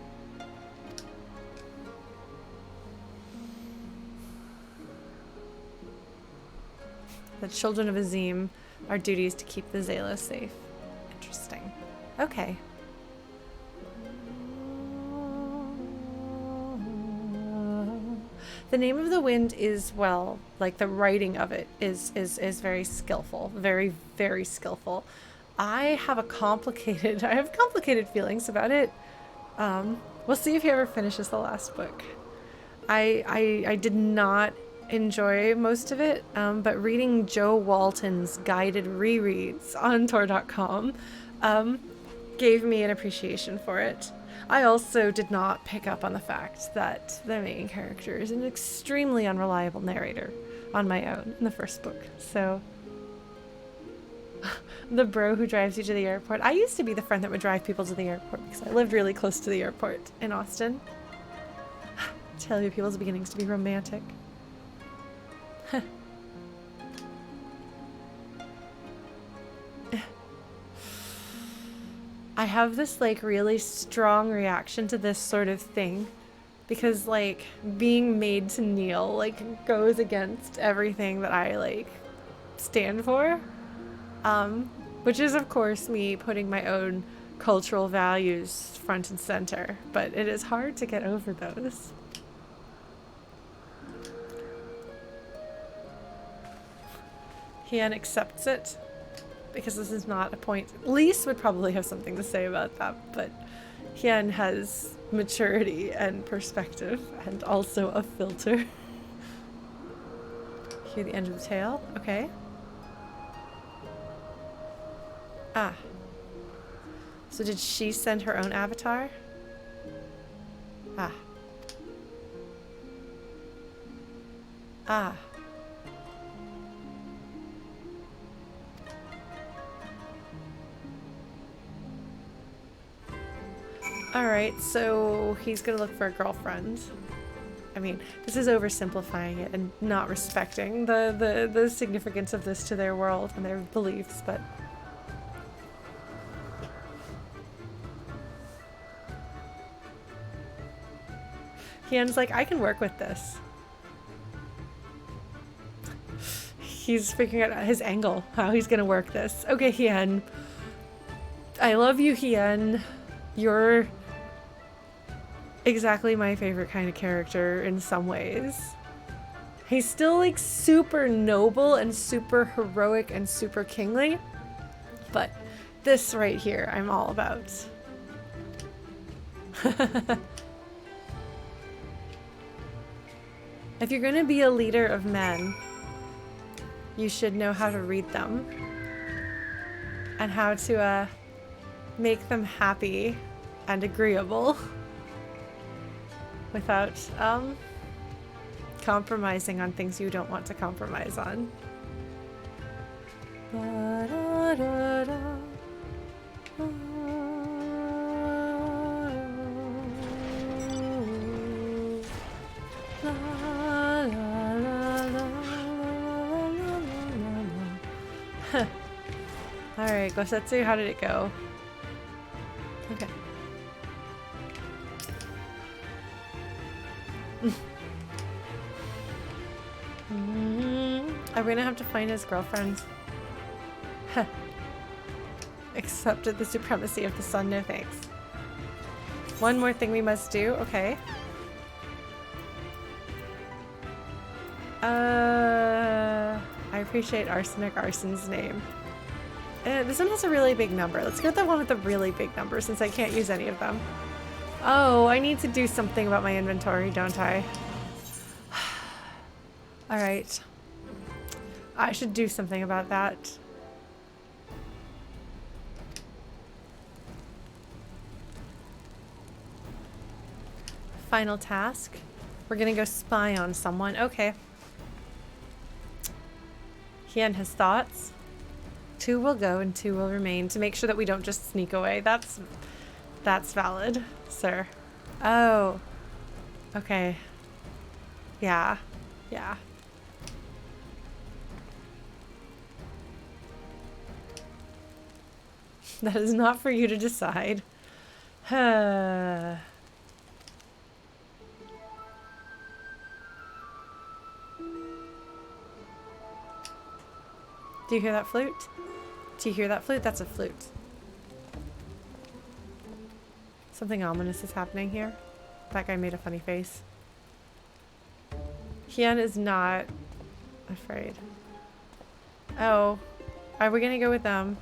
The children of Azim, our duty is to keep the Zayla safe. Interesting. Okay. The name of the wind is, well, like the writing of it is very skillful. Very, very skillful. I have complicated feelings about it. We'll see if he ever finishes the last book. I did not enjoy most of it, but reading Joe Walton's guided rereads on Tor.com gave me an appreciation for it. I also did not pick up on the fact that the main character is an extremely unreliable narrator on my own in the first book. So, the bro who drives you to the airport. I used to be the friend that would drive people to the airport because I lived really close to the airport in Austin. Tell you people's beginnings to be romantic. I have this like really strong reaction to this sort of thing because like being made to kneel like goes against everything that I like stand for, which is of course me putting my own cultural values front and center, but it is hard to get over those. Hien accepts it because this is not a point. Lise would probably have something to say about that, but Hien has maturity and perspective and also a filter. Hear the end of the tale? Okay. Ah. So did she send her own avatar? Ah. Ah. Alright, so he's gonna look for a girlfriend. I mean, this is oversimplifying it and not respecting the significance of this to their world and their beliefs, but... Hien's like, I can work with this. He's figuring out his angle, how he's gonna work this. Okay, Hien. I love you, Hien. You're exactly my favorite kind of character in some ways. He's still like super noble and super heroic and super kingly, but this right here I'm all about. If you're gonna be a leader of men, you should know how to read them and how to make them happy and agreeable without compromising on things you don't want to compromise on. Alright, Gosetsu, how did it go? Okay. I'm gonna have to find his girlfriend. Accepted the supremacy of the sun, no thanks. One more thing we must do, okay. I appreciate Arsenic Arson's name. This one has a really big number. Let's go with the one with the really big number since I can't use any of them. Oh, I need to do something about my inventory, don't I? Alright. I should do something about that. Final task. We're gonna go spy on someone. Okay. Hien has thoughts. 2 will go and 2 will remain to make sure that we don't just sneak away. That's valid, sir. Oh. Okay. Yeah. Yeah. That is not for you to decide. Do you hear that flute? Do you hear that flute? That's a flute. Something ominous is happening here. That guy made a funny face. Hien is not afraid. Oh. Are we gonna go with them?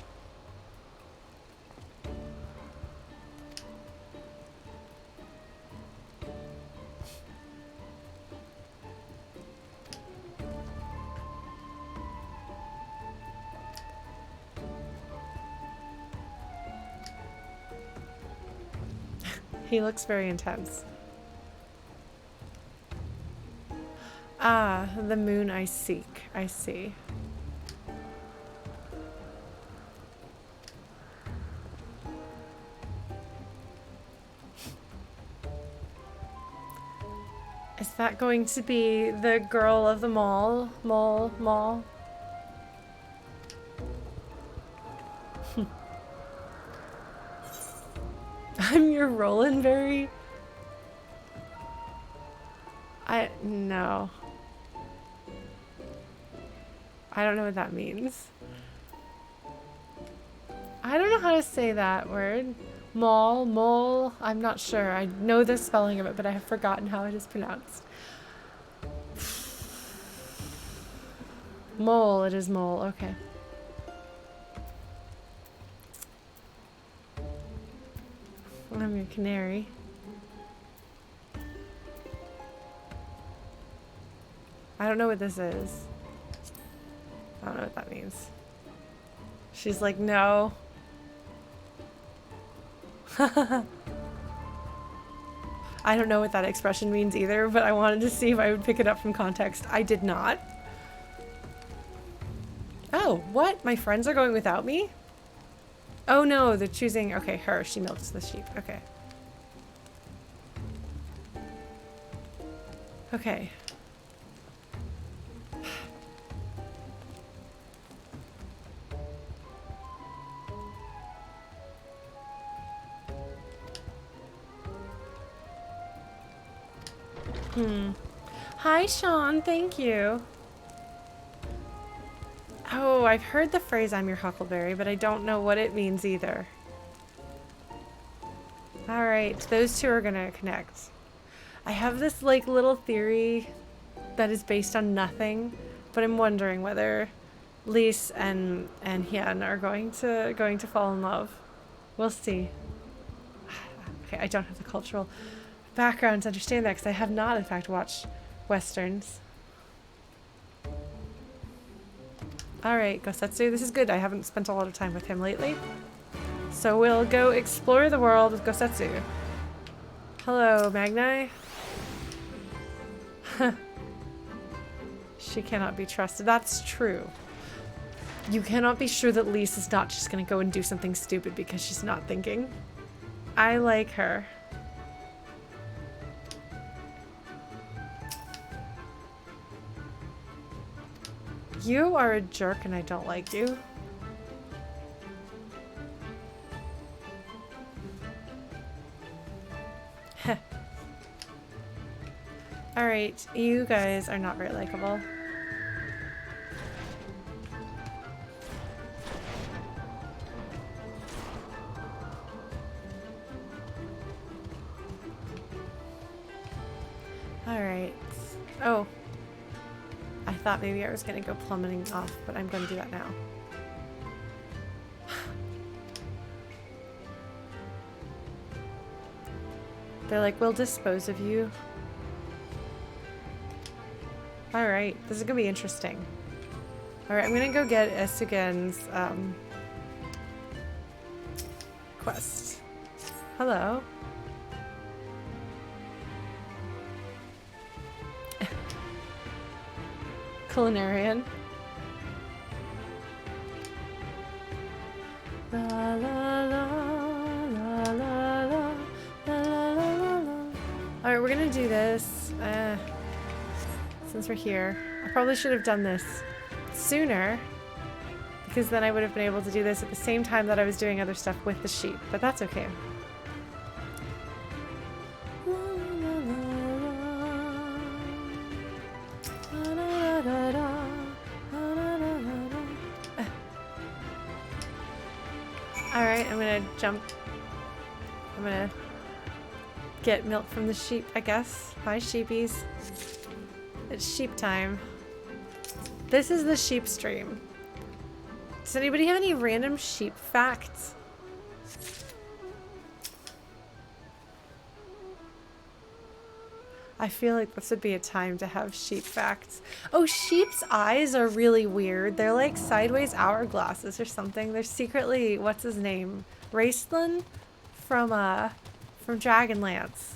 He looks very intense. Ah, the moon I seek. I see. Is that going to be the girl of the mall? Mall? I'm your Roland Berry? No. I don't know what that means. I don't know how to say that word. Mole. I'm not sure. I know the spelling of it, but I have forgotten how it is pronounced. Mole. It is mole. Okay. I'm your canary. I don't know what this is. I don't know what that means. She's like, no. I don't know what that expression means either, but I wanted to see if I would pick it up from context. I did not. Oh, what? My friends are going without me? Oh no, they're choosing... Okay, her. She milks the sheep. Okay. Okay. Hi, Sean. Thank you. Oh, I've heard the phrase "I'm your huckleberry," but I don't know what it means either. Alright, those two are gonna connect. I have this, like, little theory that is based on nothing, but I'm wondering whether Lise and Hien are going to fall in love. We'll see. Okay, I don't have the cultural background to understand that because I have not, in fact, watched Westerns. Alright, Gosetsu, this is good. I haven't spent a lot of time with him lately. So we'll go explore the world with Gosetsu. Hello, Magni. She cannot be trusted. That's true. You cannot be sure that Lise is not just gonna go and do something stupid because she's not thinking. I like her. You are a jerk and I don't like you. Heh. Alright, you guys are not very likable. Alright. Oh. I thought maybe I was going to go plummeting off, but I'm going to do that now. They're like, we'll dispose of you. Alright, this is going to be interesting. Alright, I'm going to go get Esugen's quest. Hello. Culinarian. La la la la la la la la la la. Alright, we're gonna do this. Since we're here. I probably should have done this sooner, because then I would have been able to do this at the same time that I was doing other stuff with the sheep, but that's okay. Alright, I'm gonna jump. I'm gonna get milk from the sheep, I guess. Hi, sheepies. It's sheep time. This is the sheep stream. Does anybody have any random sheep facts? I feel like this would be a time to have sheep facts. Oh, sheep's eyes are really weird. They're like sideways hourglasses or something. They're secretly, what's his name? Raistlin from Dragonlance.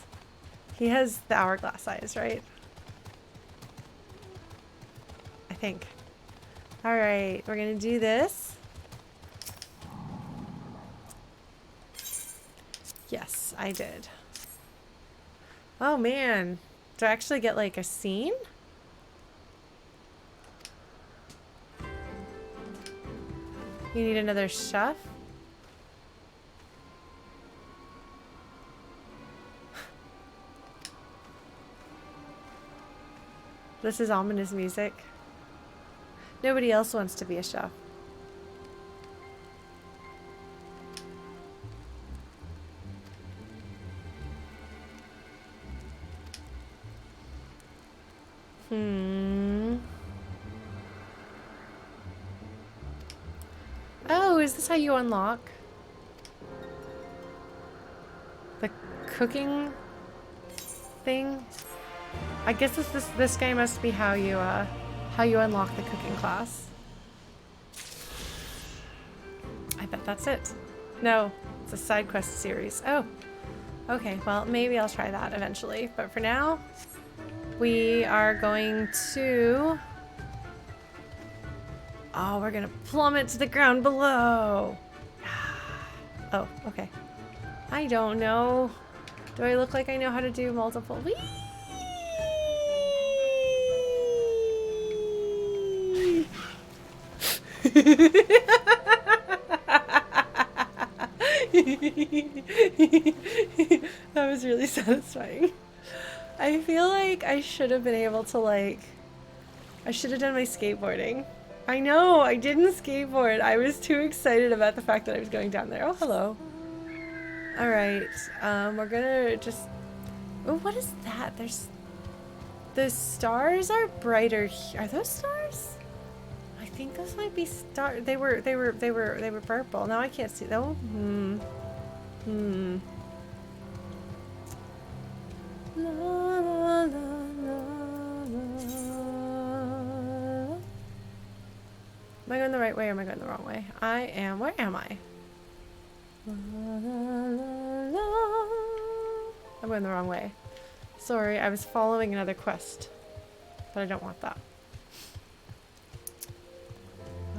He has the hourglass eyes, right? I think. All right, we're gonna do this. Yes, I did. Oh man, do I actually get like a scene? You need another chef? This is ominous music. Nobody else wants to be a chef. Oh, is this how you unlock the cooking thing? I guess this guy must be how you unlock the cooking class. I bet that's it. No, it's a side quest series. Oh, okay. Well, maybe I'll try that eventually. But for now, we are going to... Oh, we're gonna plummet to the ground below. Oh, okay. I don't know. Do I look like I know how to do multiple? Whee! That was really satisfying. I feel like I should have been able to I should have done my skateboarding. I know, I didn't skateboard. I was too excited about the fact that I was going down there. Oh, hello. Alright, we're gonna just... Oh, what is that? The stars are brighter here. Are those stars? I think those might be stars. They were purple. Now I can't see them. La, la, la, la, la. Am I going the right way or am I going the wrong way? I am. Where am I? La, la, la, la. I'm going the wrong way. Sorry, I was following another quest. But I don't want that.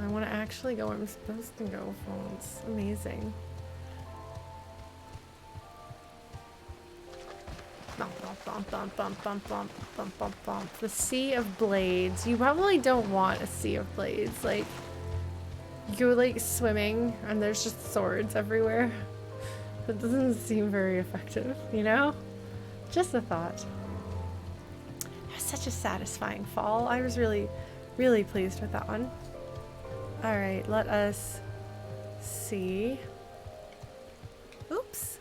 I want to actually go where I'm supposed to go. It's amazing. The Sea of Blades. You probably don't want a Sea of Blades. Like, you're like swimming and there's just swords everywhere. That doesn't seem very effective, you know? Just a thought. It was such a satisfying fall. I was really, really pleased with that one. Alright, let us see. Oops.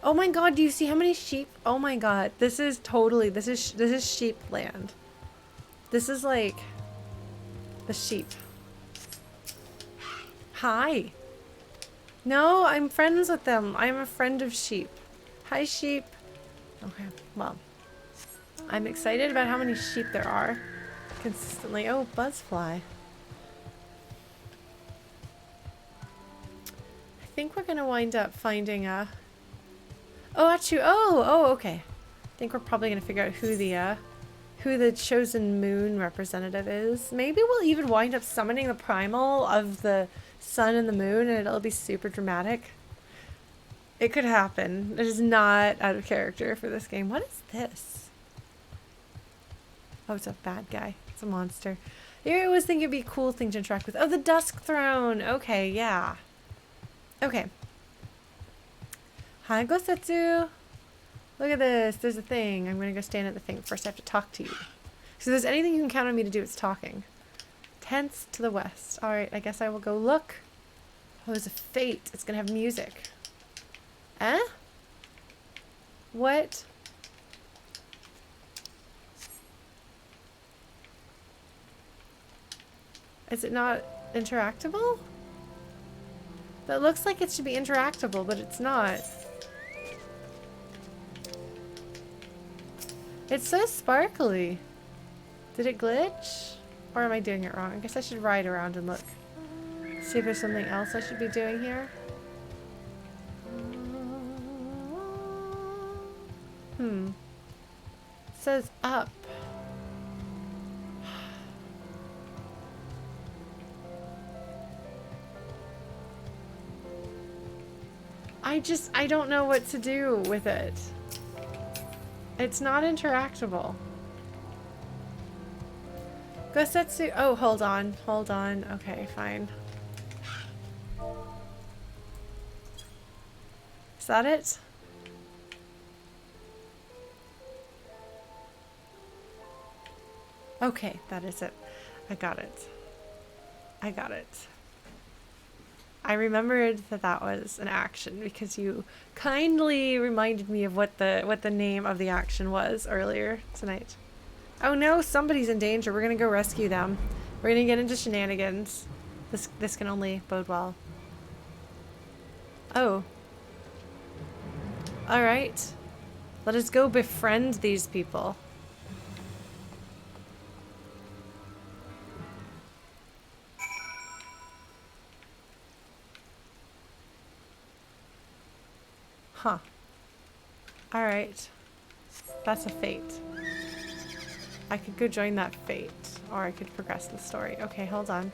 Oh my god, do you see how many sheep? Oh my god, this is totally, this is sheep land. This is like the sheep. Hi. No, I'm friends with them. I'm a friend of sheep. Hi, sheep. Okay, well, I'm excited about how many sheep there are consistently. Oh, buzzfly. I think we're gonna wind up finding a... Oh, actually, oh, okay. I think we're probably gonna figure out who the chosen moon representative is. Maybe we'll even wind up summoning the primal of the sun and the moon, and it'll be super dramatic. It could happen. It is not out of character for this game. What is this? Oh, it's a bad guy. It's a monster. I always think it'd be a cool thing to interact with. Oh, the Dusk Throne. Okay, yeah. Okay. Hi, Gosetsu. Look at this. There's a thing. I'm gonna go stand at the thing. First, I have to talk to you. So if there's anything you can count on me to do, it's talking. Tents to the west. Alright, I guess I will go look. Oh, there's a fate. It's gonna have music. Eh? What? Is it not interactable? That looks like it should be interactable, but it's not. It's so sparkly. Did it glitch? Or am I doing it wrong? I guess I should ride around and look. See if there's something else I should be doing here. It says up. I don't know what to do with it. It's not interactable. Gosetsu. Oh, hold on. Hold on. Okay, fine. Is that it? Okay, that is it. I got it. I got it. I remembered that that was an action because you kindly reminded me of what the name of the action was earlier tonight. Oh no, somebody's in danger. We're gonna go rescue them. We're gonna get into shenanigans. This can only bode well. Oh. Alright. Let us go befriend these people. Huh. Alright. That's a fate. I could go join that fate, or I could progress the story. Okay, hold on.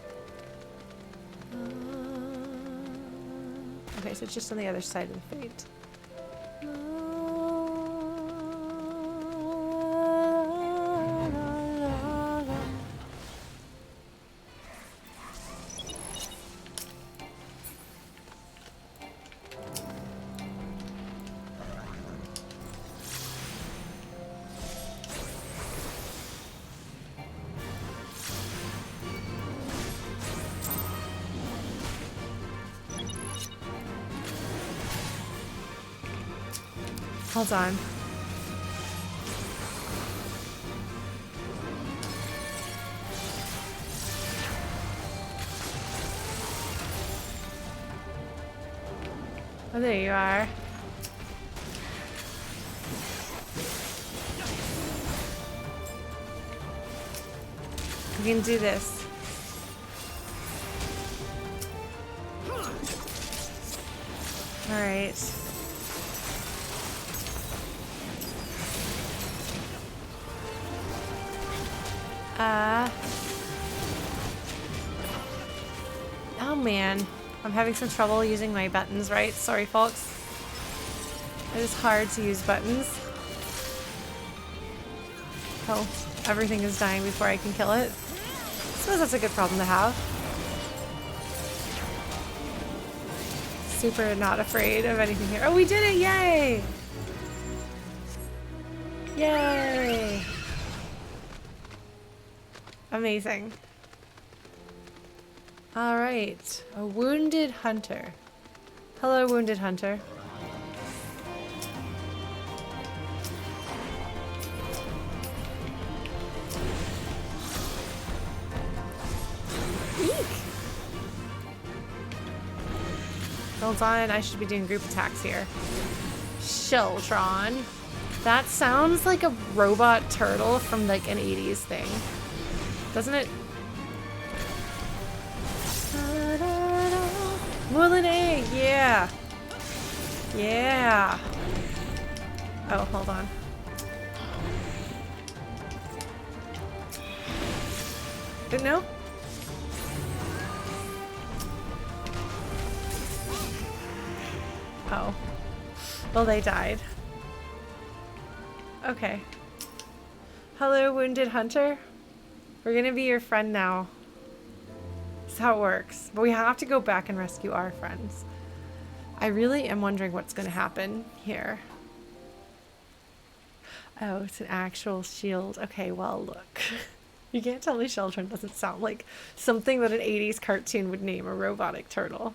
Okay, so it's just on the other side of the fate. Hold on. Oh, there you are. We can do this. All right. Oh man, I'm having some trouble using my buttons, right? Sorry folks. It is hard to use buttons. Oh, everything is dying before I can kill it. I suppose that's a good problem to have. Super not afraid of anything here. Oh, we did it! Yay! Yay! Amazing. Alright. A wounded hunter. Hello, wounded hunter. Eek! Hold on, I should be doing group attacks here. Sheltron. That sounds like a robot turtle from like an 80s thing. Doesn't it? Moulinet, yeah. Yeah. Oh, hold on. No? Oh. Well, they died. Okay. Hello, Wounded Hunter. We're gonna be your friend now. That's how it works. But we have to go back and rescue our friends. I really am wondering what's gonna happen here. Oh, it's an actual shield. Okay, well, look. You can't tell me Sheldon doesn't sound like something that an 80s cartoon would name a robotic turtle.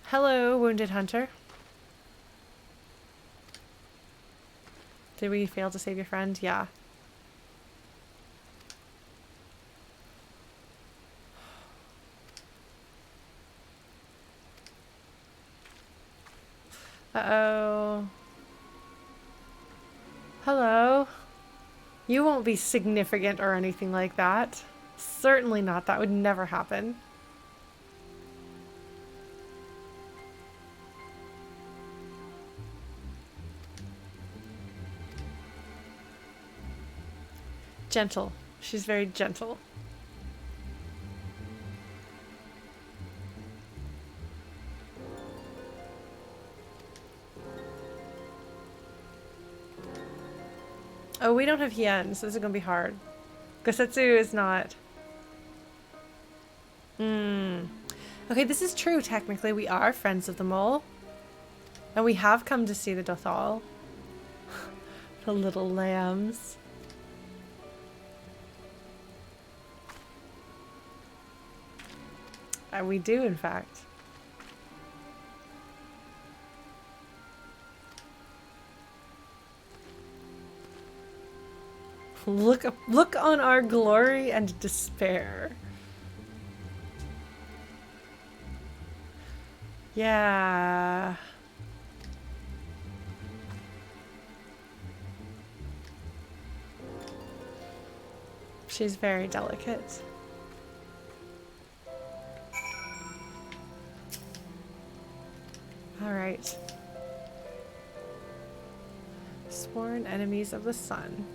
Hello, Wounded Hunter. Did we fail to save your friend? Yeah. Uh-oh. Hello. You won't be significant or anything like that. Certainly not. That would never happen. Gentle. She's very gentle. Oh, we don't have Hien, so this is gonna be hard. Gosetsu is not. Okay, this is true, technically. We are friends of the mole. And we have come to see the Dothal. The little lambs. We do, in fact. Look on our glory and despair. Yeah. She's very delicate. All right. Sworn enemies of the sun.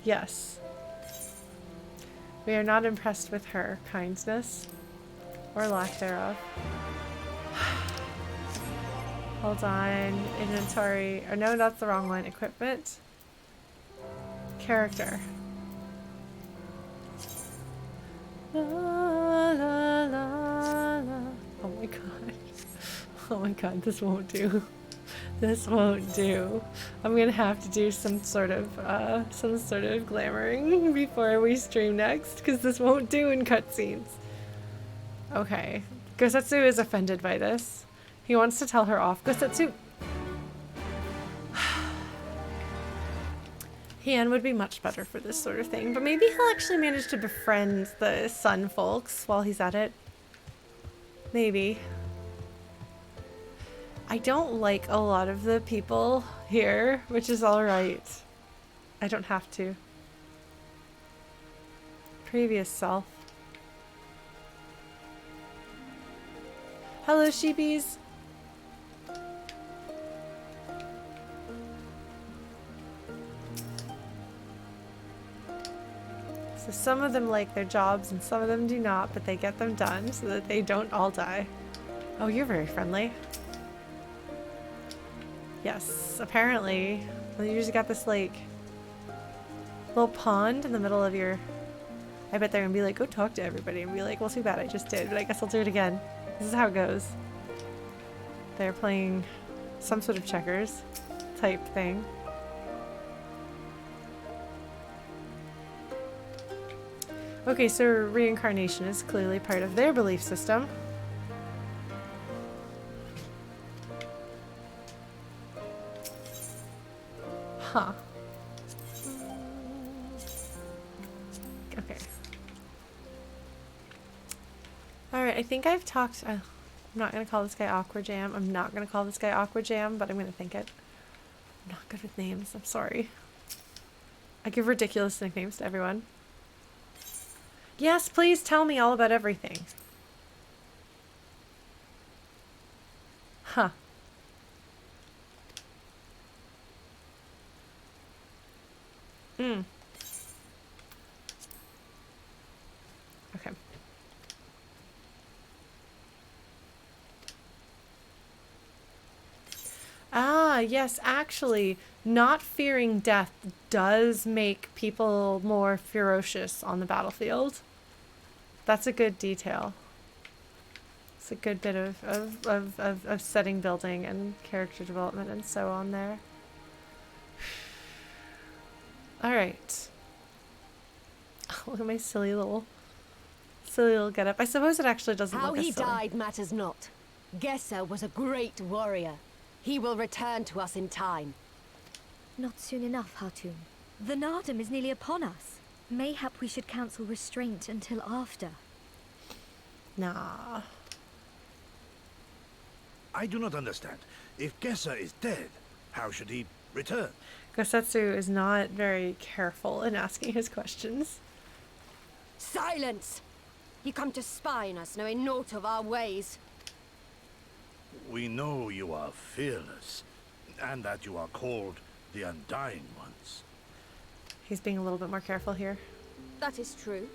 Yes. We are not impressed with her kindness or lack thereof. Hold on. Inventory. Oh no, that's the wrong one. Equipment. Character. La, la, la, la. Oh my god. Oh my god, this won't do. This won't do. I'm gonna have to do some sort of glamoring before we stream next, because this won't do in cutscenes. Okay. Gosetsu is offended by this. He wants to tell her off. Gosetsu! Hien would be much better for this sort of thing, but maybe he'll actually manage to befriend the sun folks while he's at it. Maybe. I don't like a lot of the people here, which is alright. I don't have to. Previous self. Hello, sheepies! So some of them like their jobs and some of them do not, but they get them done so that they don't all die. Oh, you're very friendly. Yes, apparently. Well, you just got this, like, little pond in the middle of your... I bet they're gonna be like, go talk to everybody, and be like, well, too bad I just did, but I guess I'll do it again. This is how it goes. They're playing some sort of checkers type thing. Okay, so reincarnation is clearly part of their belief system. Huh. Okay. Alright, I think I've talked... I'm not going to call this guy Aqua Jam. I'm not going to call this guy Aqua Jam, but I'm going to think it. I'm not good with names. I'm sorry. I give ridiculous nicknames to everyone. Yes, please tell me all about everything. Huh. Hmm. Okay. Ah, yes, actually, not fearing death does make people more ferocious on the battlefield. That's a good detail. It's a good bit of setting building and character development and so on there. Alright. Look at my silly little getup. I suppose it actually doesn't look as silly. How he died matters not. Gesser was a great warrior. He will return to us in time. Not soon enough, Hatun. The Nardum is nearly upon us. Mayhap we should counsel restraint until after. Nah. I do not understand. If Gesser is dead, how should he return? Gosetsu is not very careful in asking his questions. Silence! You come to spy on us, knowing naught of our ways. We know you are fearless, and that you are called the Undying Ones. He's being a little bit more careful here. That is true.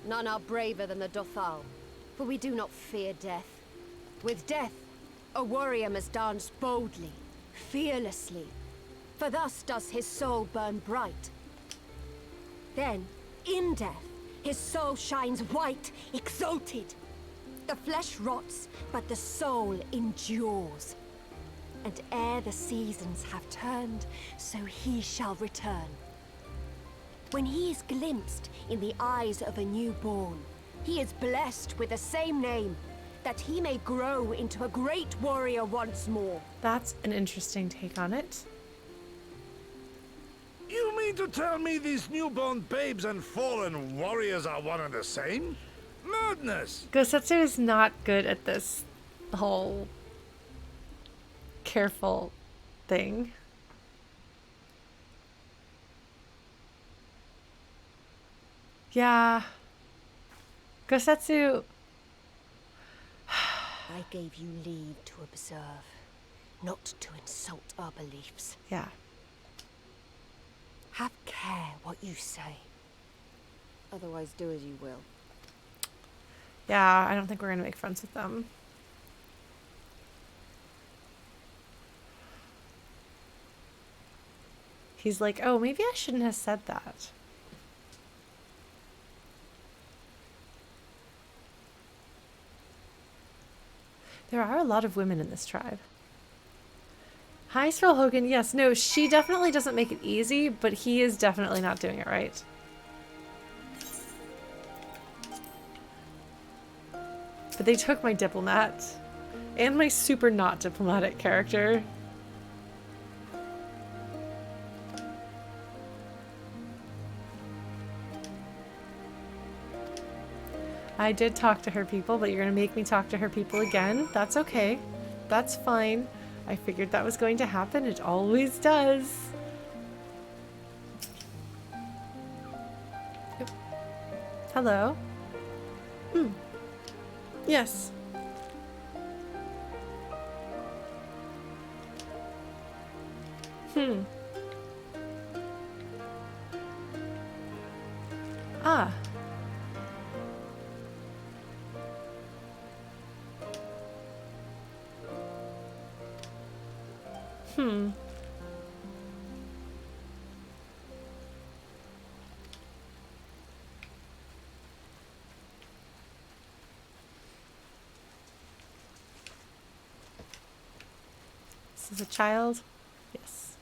None are braver than the Dothal, for we do not fear death. With death, a warrior must dance boldly, fearlessly, for thus does his soul burn bright. Then, in death, his soul shines white, exalted. The flesh rots, but the soul endures. And ere the seasons have turned, so he shall return. When he is glimpsed in the eyes of a newborn, he is blessed with the same name, that he may grow into a great warrior once more. That's an interesting take on it. You mean to tell me these newborn babes and fallen warriors are one and the same? Madness! Gosetsu is not good at this whole careful thing. Yeah. Gosetsu... I gave you leave to observe, not to insult our beliefs. Yeah. Have care what you say. Otherwise, do as you will. Yeah, I don't think we're gonna make friends with them. He's like, oh, maybe I shouldn't have said that. There are a lot of women in this tribe. Hi, Stroll Hogan. Yes, no, she definitely doesn't make it easy, but he is definitely not doing it right. But they took my diplomat and my super not diplomatic character. I did talk to her people, but you're gonna make me talk to her people again. That's okay. That's fine. I figured that was going to happen. It always does. Yep. Hello. Yes. Ah. This is a child? Yes.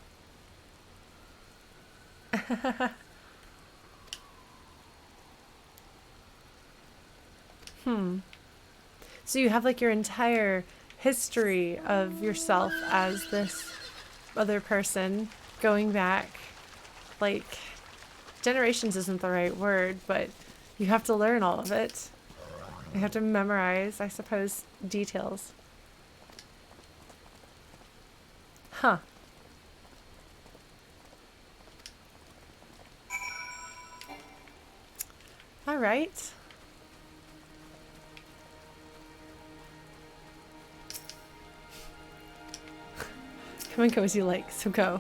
So you have like your entire history of yourself as this other person going back, like, generations isn't the right word, but you have to learn all of it. You have to memorize, I suppose, details. Huh. All right. Come and go as you like, so go.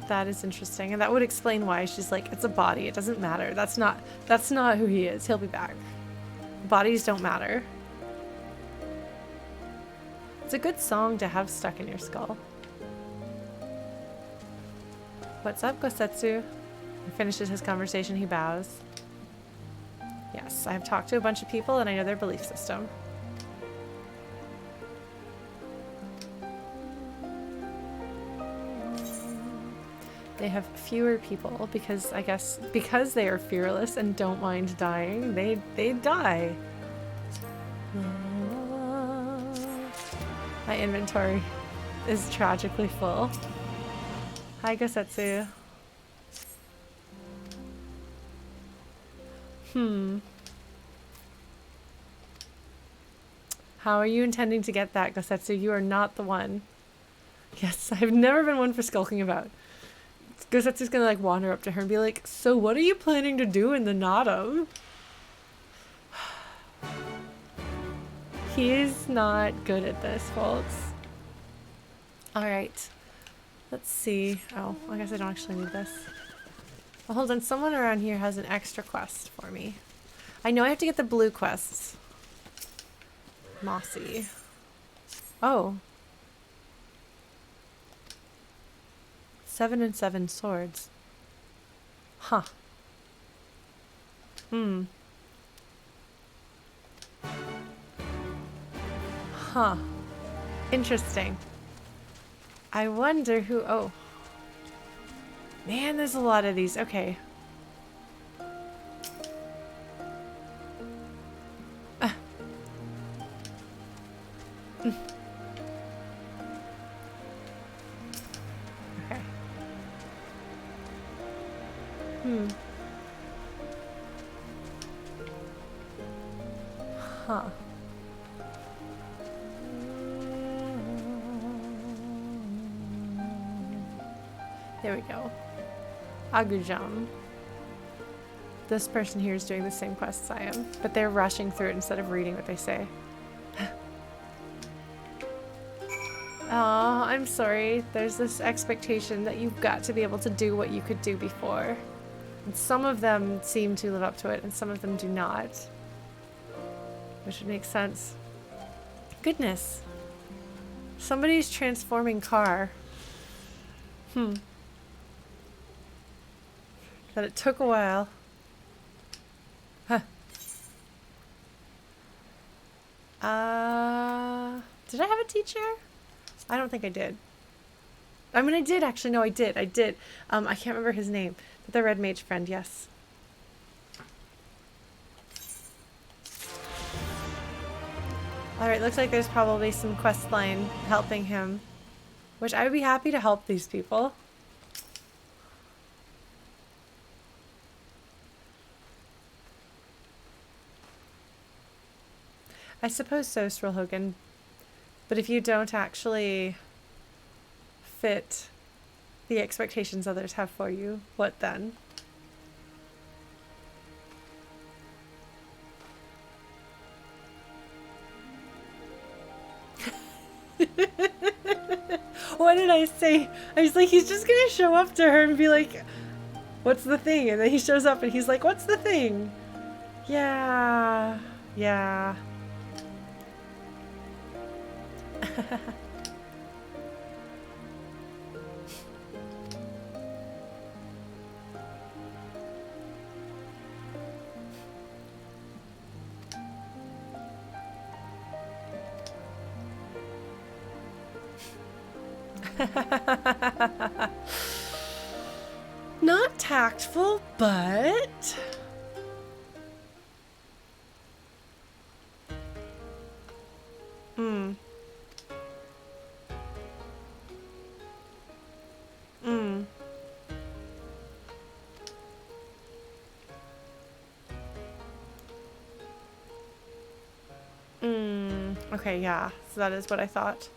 That is interesting, and that would explain why she's like, it's a body, it doesn't matter. That's not who he is. He'll be back. Bodies don't matter. It's a good song to have stuck in your skull. What's up, Gosetsu? He finishes his conversation, he bows. Yes, I have talked to a bunch of people and I know their belief system. They have fewer people because, I guess, because they are fearless and don't mind dying, they die. My inventory is tragically full. Hi, Gosetsu. How are you intending to get that, Gosetsu? You are not the one. Yes, I've never been one for skulking about. Gosetsu's gonna like wander up to her and be like, so what are you planning to do in the Nadam? He is not good at this, folks. Alright. Let's see. Oh, I guess I don't actually need this. Well, hold on. Someone around here has an extra quest for me. I know I have to get the blue quests. Mossy. Oh. 7 and 7 swords. Huh. Huh. Interesting. I wonder who... Oh. Man, there's a lot of these. Okay. Okay. Huh. There we go. Agujam. This person here is doing the same quests I am, but they're rushing through it instead of reading what they say. Aw, I'm sorry. There's this expectation that you've got to be able to do what you could do before. And some of them seem to live up to it, and some of them do not. Which would make sense. Goodness. Somebody's transforming car. That it took a while. Huh. Did I have a teacher? I don't think I did. I mean, I did actually. No, I did. I did. I can't remember his name. But the red mage friend, yes. Alright, looks like there's probably some quest line helping him. Which I would be happy to help these people. I suppose so, Srilhogan. But if you don't actually fit the expectations others have for you, what then? What did I say? I was like, he's just gonna show up to her and be like, what's the thing? And then he shows up and he's like, what's the thing? Yeah. Yeah. Not tactful, but... Okay, yeah. So that is what I thought.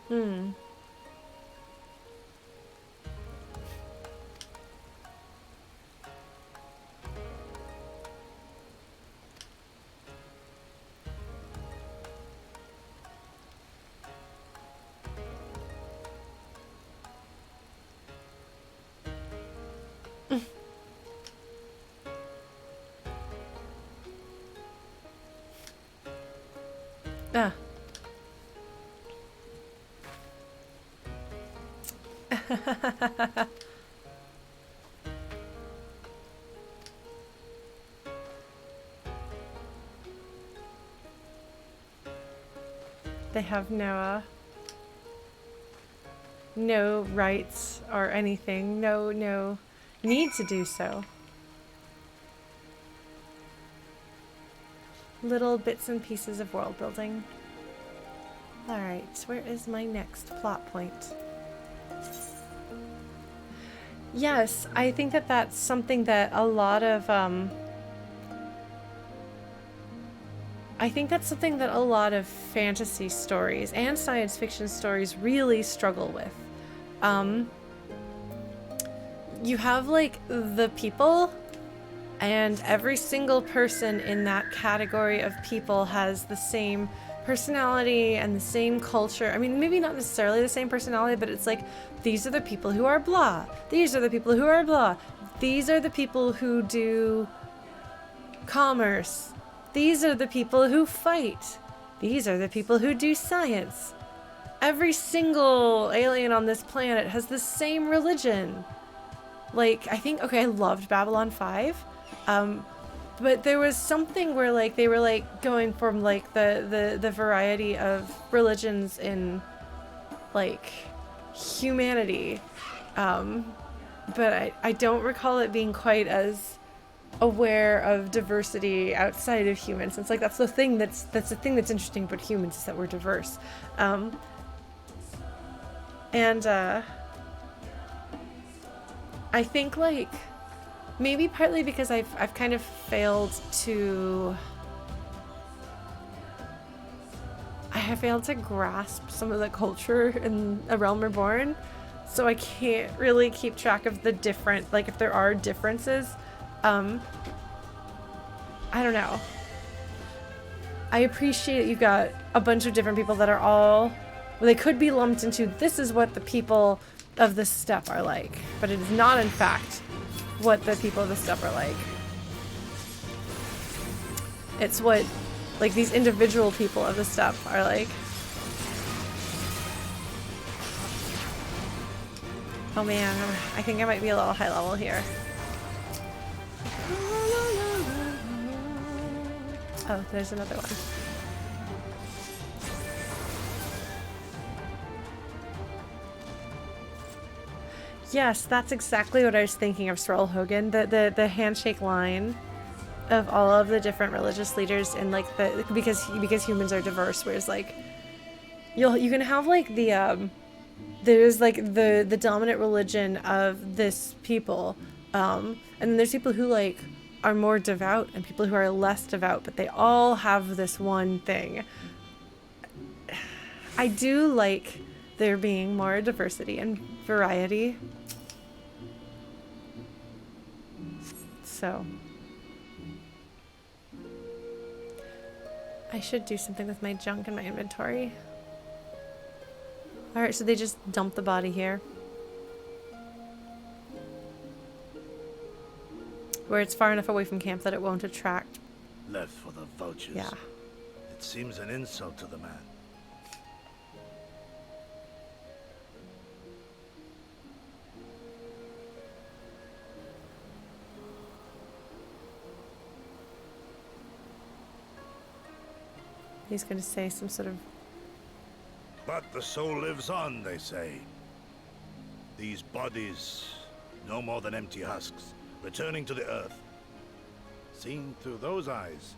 Hmm. Ah. They have no rights or anything. No need to do so. Little bits and pieces of world building. Alright, where is my next plot point? Yes, I think that that's something that a lot of, I think that's something that a lot of fantasy stories and science fiction stories really struggle with. You have, like, the people, and every single person in that category of people has the same personality and the same culture. I mean, maybe not necessarily the same personality, but it's like, these are the people who are blah. These are the people who are blah. These are the people who do commerce. These are the people who fight. These are the people who do science. Every single alien on this planet has the same religion. Like, I think, okay, I loved Babylon 5. But there was something where, like, they were, like, going from, like, the variety of religions in, like, humanity. But I don't recall it being quite as aware of diversity outside of humans. It's like, that's the thing that's the thing that's interesting about humans, is that we're diverse. I think, like, maybe partly because I've kind of failed to... I have failed to grasp some of the culture in A Realm Reborn, so I can't really keep track of the different, like, if there are differences. I don't know. I appreciate you've got a bunch of different people that are all... Well, they could be lumped into, this is what the people of the steppe are like, but it is not, in fact, what the people of the steppe are like. It's what, like, these individual people of the steppe are like. Oh man, I think I might be a little high level here. Oh, there's another one. Yes, that's exactly what I was thinking of, Sorrel Hogan. The handshake line of all of the different religious leaders, and like because humans are diverse, whereas like you can have like the there's like the dominant religion of this people, and then there's people who like are more devout and people who are less devout, but they all have this one thing. I do like there being more diversity and variety. So I should do something with my junk in my inventory. Alright, so they just dump the body here. Where it's far enough away from camp that it won't attract. Left for the vultures. Yeah. It seems an insult to the man. He's gonna say some sort of... But the soul lives on, they say. These bodies, no more than empty husks, returning to the earth. Seen through those eyes,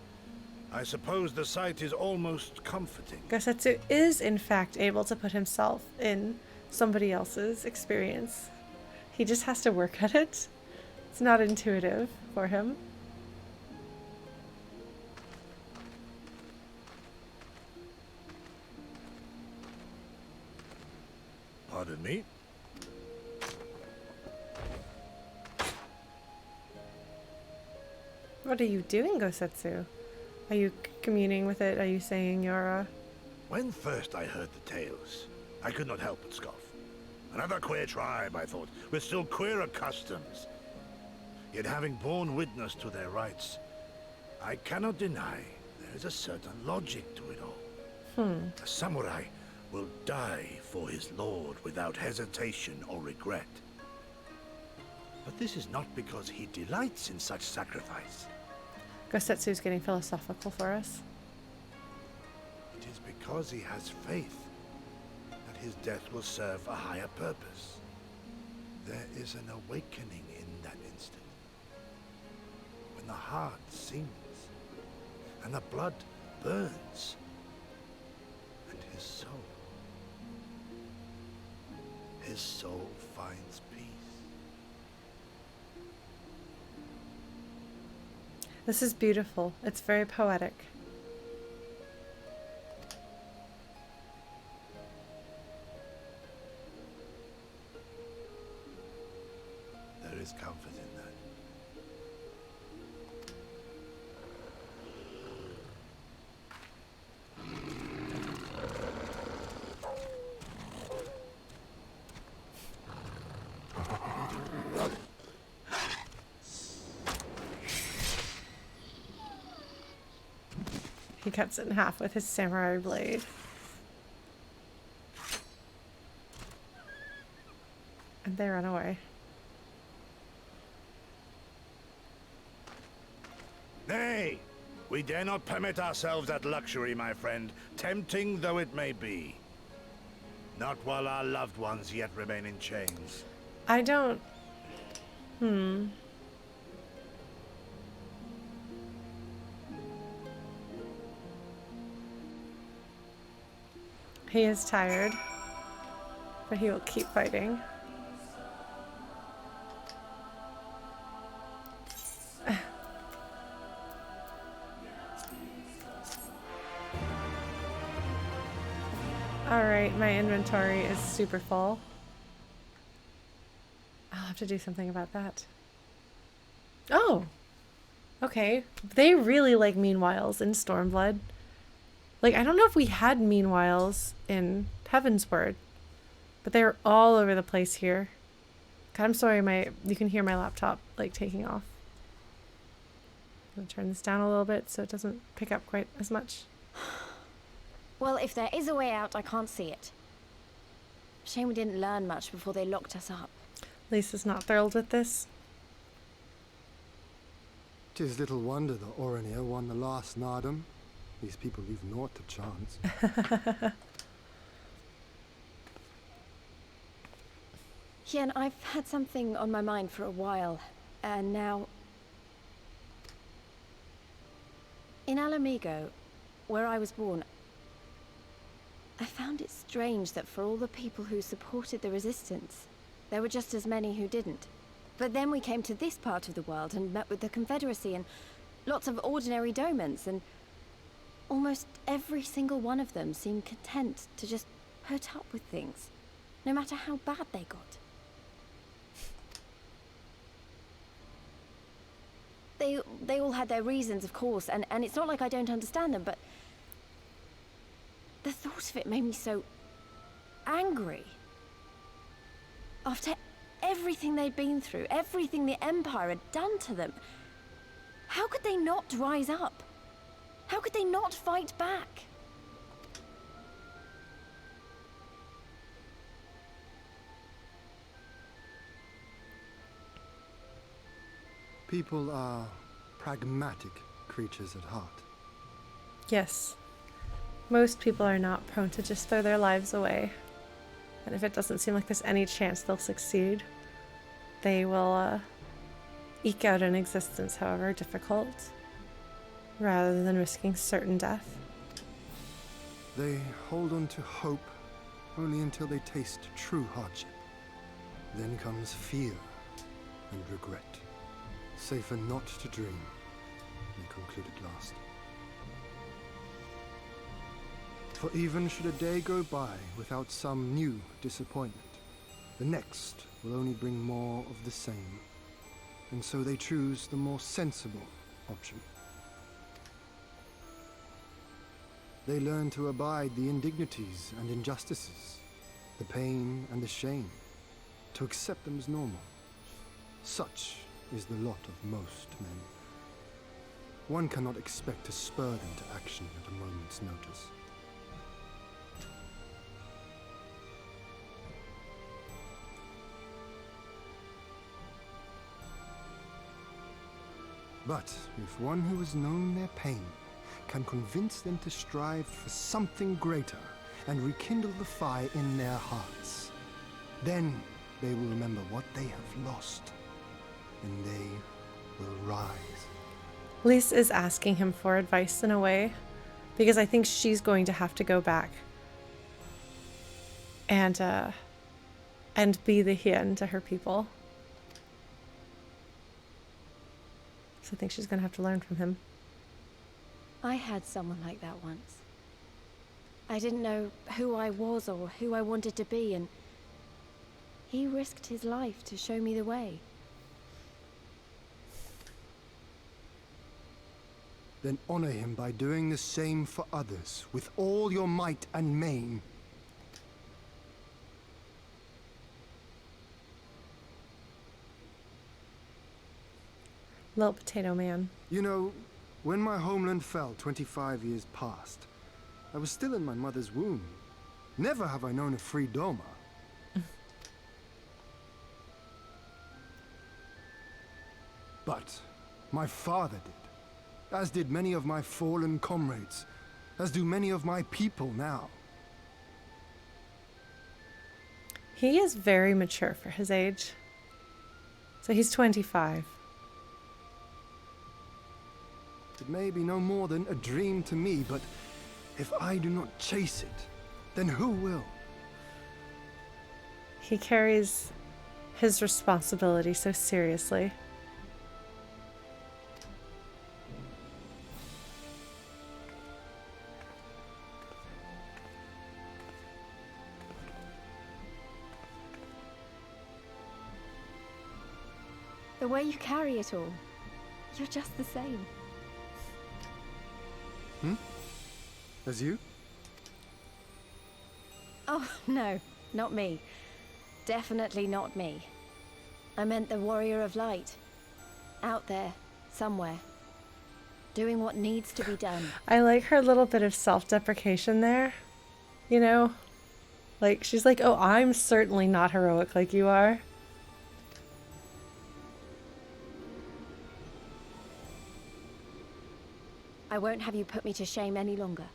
I suppose the sight is almost comforting. Gasetsu is, in fact, able to put himself in somebody else's experience. He just has to work at it. It's not intuitive for him. Pardon me? What are you doing, Gosetsu? Are you communing with it? Are you saying you're, When first I heard the tales, I could not help but scoff. Another queer tribe, I thought, with still queerer customs. Yet having borne witness to their rites, I cannot deny there is a certain logic to it all. A samurai will die for his lord without hesitation or regret. But this is not because he delights in such sacrifice. Gosetsu's getting philosophical for us. It is because he has faith that his death will serve a higher purpose. There is an awakening in that instant, when the heart sings and the blood burns, and his soul finds peace. This is beautiful. It's very poetic. There is comfort in that. He cuts it in half with his samurai blade. And they run away. Nay, we dare not permit ourselves that luxury, my friend, tempting though it may be. Not while our loved ones yet remain in chains. I don't... He is tired, but he will keep fighting. Alright, my inventory is super full. I'll have to do something about that. Oh! Okay. They really like meanwhiles in Stormblood. Like, I don't know if we had meanwhiles in Heavensward, but they're all over the place here. God, I'm sorry, you can hear my laptop, like, taking off. I'm gonna turn this down a little bit so it doesn't pick up quite as much. Well, if there is a way out, I can't see it. Shame we didn't learn much before they locked us up. Lisa's not thrilled with this. 'Tis little wonder the Oranir won the last Nardum. These people leave naught to chance. Hien, I've had something on my mind for a while, and now... In Alamigo, where I was born, I found it strange that for all the people who supported the resistance, there were just as many who didn't. But then we came to this part of the world and met with the Confederacy and lots of ordinary domans, and almost every single one of them seemed content to just put up with things, no matter how bad they got. They all had their reasons, of course, and it's not like I don't understand them, but the thought of it made me so angry. After everything they'd been through, everything the Empire had done to them, how could they not rise up? How could they not fight back? People are pragmatic creatures at heart. Yes. Most people are not prone to just throw their lives away. And if it doesn't seem like there's any chance they'll succeed, they will eke out an existence, however difficult, rather than risking certain death. They hold on to hope only until they taste true hardship. Then comes fear and regret. Safer not to dream, they conclude at last. For even should a day go by without some new disappointment, The next will only bring more of the same, and so they choose the more sensible option. They learn to abide the indignities and injustices, the pain and the shame, to accept them as normal. Such is the lot of most men. One cannot expect to spur them to action at a moment's notice. But if one who has known their pain can convince them to strive for something greater and rekindle the fire in their hearts, then they will remember what they have lost, and they will rise. Lise is asking him for advice in a way, because I think she's going to have to go back and be the Hien to her people. So I think she's going to have to learn from him. I had someone like that once. I didn't know who I was or who I wanted to be, and he risked his life to show me the way. Then honor him by doing the same for others, with all your might and main. Little potato man. You know, when my homeland fell 25 years past, I was still in my mother's womb. Never have I known a free Doma. But my father did, as did many of my fallen comrades, as do many of my people now. He is very mature for his age. So he's 25. It may be no more than a dream to me, but if I do not chase it, then who will? He carries his responsibility so seriously. The way you carry it all, you're just the same. As you? Oh, no, not me. Definitely not me. I meant the warrior of light. Out there, somewhere. Doing what needs to be done. I like her little bit of self-deprecation there. You know? Like, she's like, oh, I'm certainly not heroic like you are. I won't have you put me to shame any longer.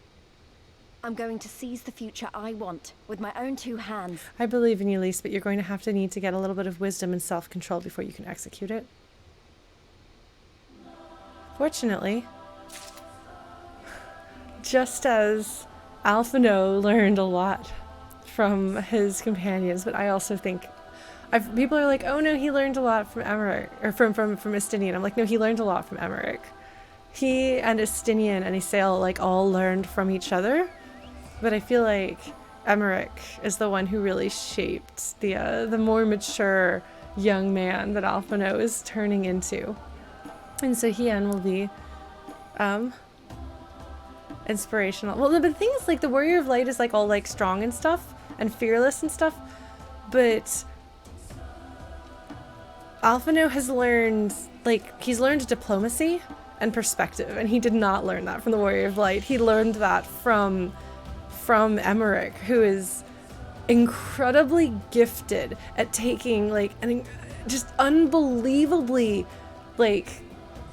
I'm going to seize the future I want, with my own two hands. I believe in you, Lise, but you're going to need to get a little bit of wisdom and self-control before you can execute it. Fortunately, just as Alphino learned a lot from his companions, but I also think people are like, oh no, he learned a lot from Aymeric, or from Estinian. I'm like, no, he learned a lot from Aymeric. He and Estinian and Isael like all learned from each other, but I feel like Aymeric is the one who really shaped the more mature young man that Alphino is turning into. And so Hien will be inspirational. Well, the thing is, like, the Warrior of Light is like all like strong and stuff and fearless and stuff, but Alphino has learned, like, he's learned diplomacy and perspective, and he did not learn that from the Warrior of Light. He learned that from Aymeric, who is incredibly gifted at taking like just unbelievably like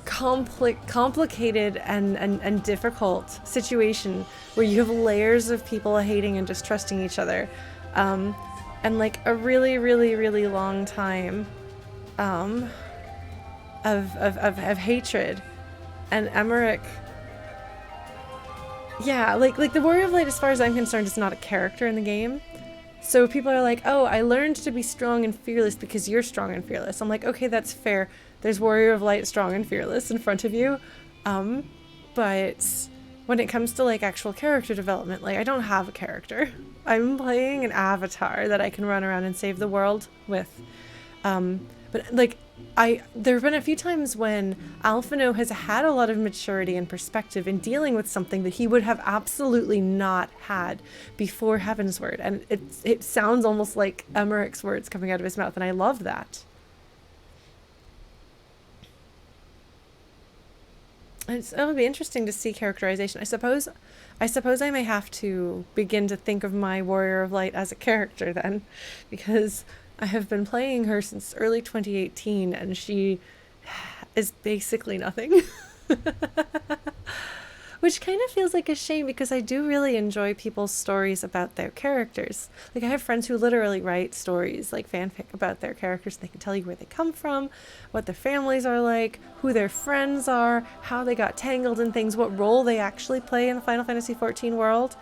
complicated and difficult situation where you have layers of people hating and distrusting each other, and like a really long time of hatred. And Aymeric, yeah, like the Warrior of Light, as far as I'm concerned, is not a character in the game. So people are like, oh, I learned to be strong and fearless because you're strong and fearless. I'm like, okay, that's fair. There's Warrior of Light, strong and fearless in front of you. But when it comes to like actual character development, like I don't have a character. I'm playing an avatar that I can run around and save the world with. But like there have been a few times when Alphino has had a lot of maturity and perspective in dealing with something that he would have absolutely not had before Heavensward, and it sounds almost like Aymeric's words coming out of his mouth, and I love that. It'll be interesting to see characterization. I suppose I may have to begin to think of my Warrior of Light as a character then, because I have been playing her since early 2018 and she is basically nothing. Which kind of feels like a shame, because I do really enjoy people's stories about their characters. Like, I have friends who literally write stories, like fanfic, about their characters. They can tell you where they come from, what their families are like, who their friends are, how they got tangled in things, what role they actually play in the Final Fantasy XIV world.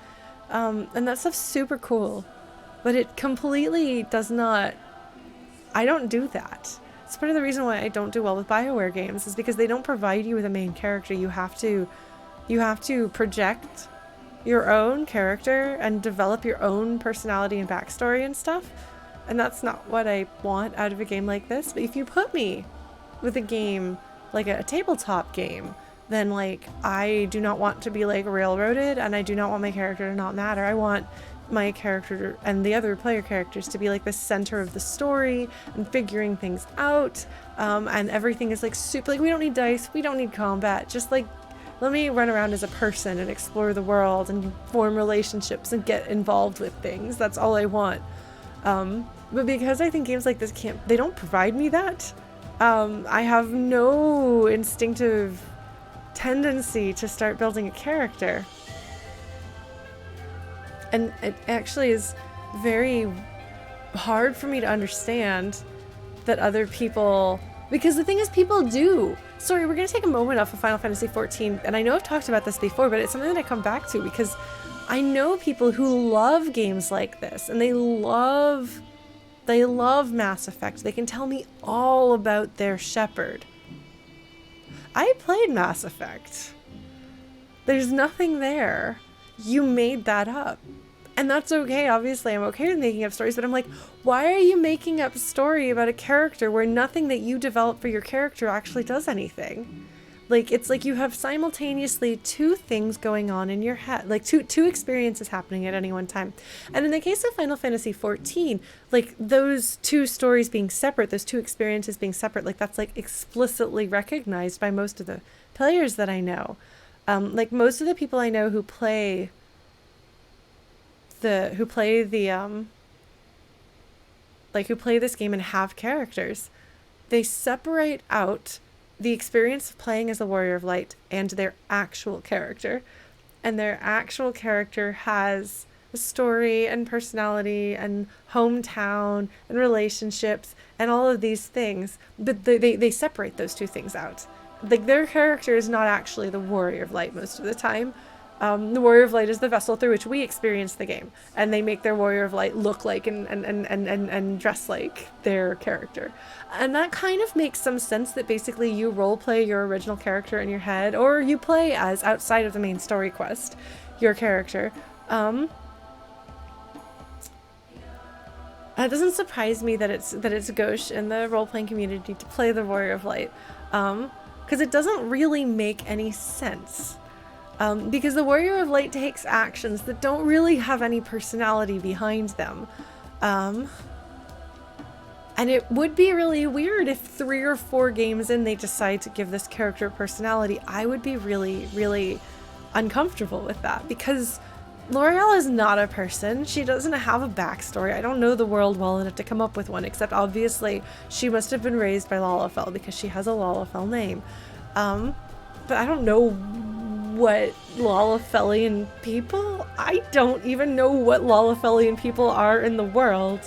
And that stuff's super cool. But it completely does not... I don't do that. It's part of the reason why I don't do well with BioWare games, is because they don't provide you with a main character. You have to project your own character and develop your own personality and backstory and stuff. And that's not what I want out of a game like this. But if you put me with a game, like a tabletop game, then like I do not want to be like railroaded, and I do not want my character to not matter. I want my character and the other player characters to be like the center of the story and figuring things out. And everything is like super, like we don't need dice, we don't need combat, just like let me run around as a person and explore the world and form relationships and get involved with things. That's all I want. But because I think games like this they don't provide me that, I have no instinctive tendency to start building a character. And it actually is very hard for me to understand that other people, because the thing is, people do. Sorry, we're going to take a moment off of Final Fantasy XIV, and I know I've talked about this before, but it's something that I come back to because I know people who love games like this, and they love Mass Effect. They can tell me all about their Shepard. I played Mass Effect. There's nothing there. You made that up. And that's okay. Obviously, I'm okay with making up stories, but I'm like, why are you making up a story about a character where nothing that you develop for your character actually does anything? Like, it's like you have simultaneously two things going on in your head, like two experiences happening at any one time. And in the case of Final Fantasy XIV, like those two stories being separate, those two experiences being separate, like that's like explicitly recognized by most of the players that I know. Like most of the people I know who play this game and have characters, they separate out the experience of playing as a Warrior of Light and their actual character. And their actual character has a story and personality and hometown and relationships and all of these things, but they separate those two things out. Like, their character is not actually the Warrior of Light most of the time. The Warrior of Light is the vessel through which we experience the game, and they make their Warrior of Light look like and dress like their character. And that kind of makes some sense, that basically you roleplay your original character in your head, or you play as, outside of the main story quest, your character. It doesn't surprise me that it's gauche in the role-playing community to play the Warrior of Light, because it doesn't really make any sense. Because the Warrior of Light takes actions that don't really have any personality behind them. And it would be really weird if 3 or 4 games in they decide to give this character personality. I would be really, really uncomfortable with that, because L'Oreal is not a person. She doesn't have a backstory. I don't know the world well enough to come up with one, except obviously she must have been raised by Lalafell because she has a Lalafell name. But I don't know what Lalafellian people? I don't even know what Lalafellian people are in the world.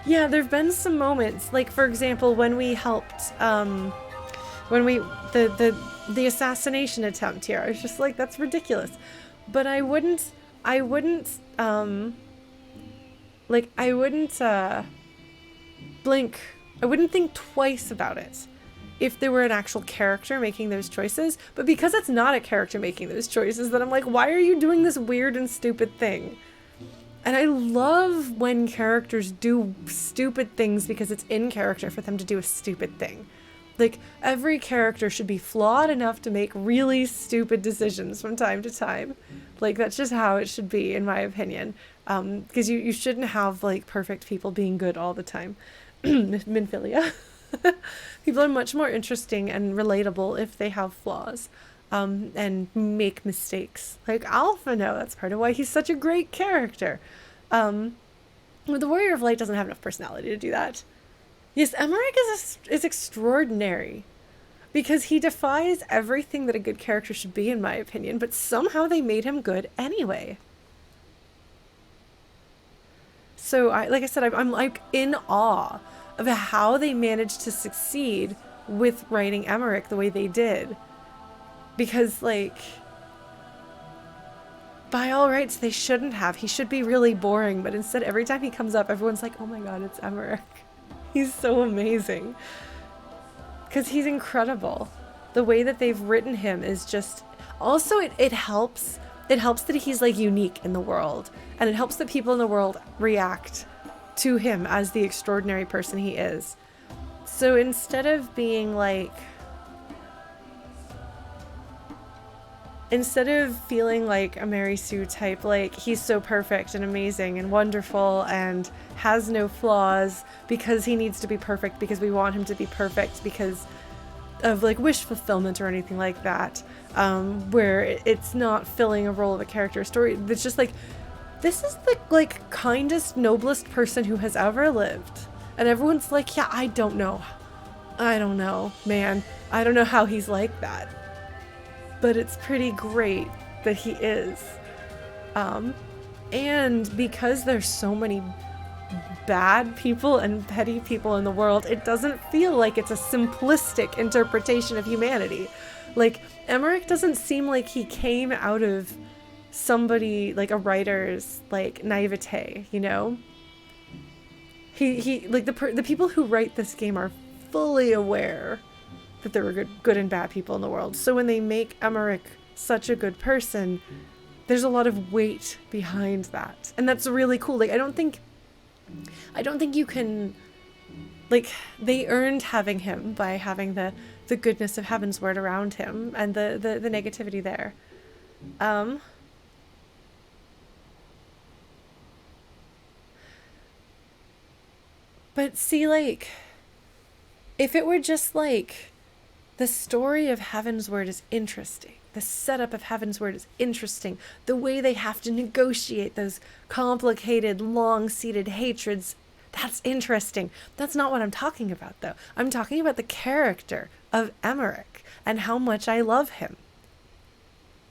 Yeah, there've been some moments, like for example when we helped the assassination attempt here. I was just like, that's ridiculous. But I wouldn't blink. I wouldn't think twice about it if there were an actual character making those choices. But because it's not a character making those choices, then I'm like, why are you doing this weird and stupid thing? And I love when characters do stupid things because it's in character for them to do a stupid thing. Like, every character should be flawed enough to make really stupid decisions from time to time. Like, that's just how it should be, in my opinion. Because you shouldn't have, like, perfect people being good all the time. Minfilia. People are much more interesting and relatable if they have flaws. And make mistakes. Like Alphino, that's part of why he's such a great character. The Warrior of Light doesn't have enough personality to do that. Yes, Aymeric is extraordinary because he defies everything that a good character should be, in my opinion, but somehow they made him good anyway. So, like I said, I'm like in awe of how they managed to succeed with writing Aymeric the way they did. Because, like, by all rights, they shouldn't have. He should be really boring, but instead, every time he comes up, everyone's like, oh my god, it's Aymeric. He's so amazing. Because he's incredible. The way that they've written him is just... Also, it helps. It helps that he's, like, unique in the world. And it helps that people in the world react to him as the extraordinary person he is. So instead of being, like... Instead of feeling like a Mary Sue type, like he's so perfect and amazing and wonderful and has no flaws because he needs to be perfect because we want him to be perfect because of like wish fulfillment or anything like that, where it's not filling a role of a character story. It's just like, this is the like kindest, noblest person who has ever lived. And everyone's like, yeah, I don't know, man. I don't know how he's like that. But it's pretty great that he is. And because there's so many bad people and petty people in the world, it doesn't feel like it's a simplistic interpretation of humanity. Like, Aymeric doesn't seem like he came out of somebody, like a writer's, like, naivete, you know? He like, the people who write this game are fully aware that there were good and bad people in the world. So when they make Aymeric such a good person, there's a lot of weight behind that. And that's really cool. Like, I don't think you can, like, they earned having him by having the goodness of Heavensward around him and the negativity there. But see, like, if it were just like, the story of Heavensward is interesting. The setup of Heavensward is interesting. The way they have to negotiate those complicated, long-seated hatreds, that's interesting. That's not what I'm talking about, though. I'm talking about the character of Aymeric and how much I love him.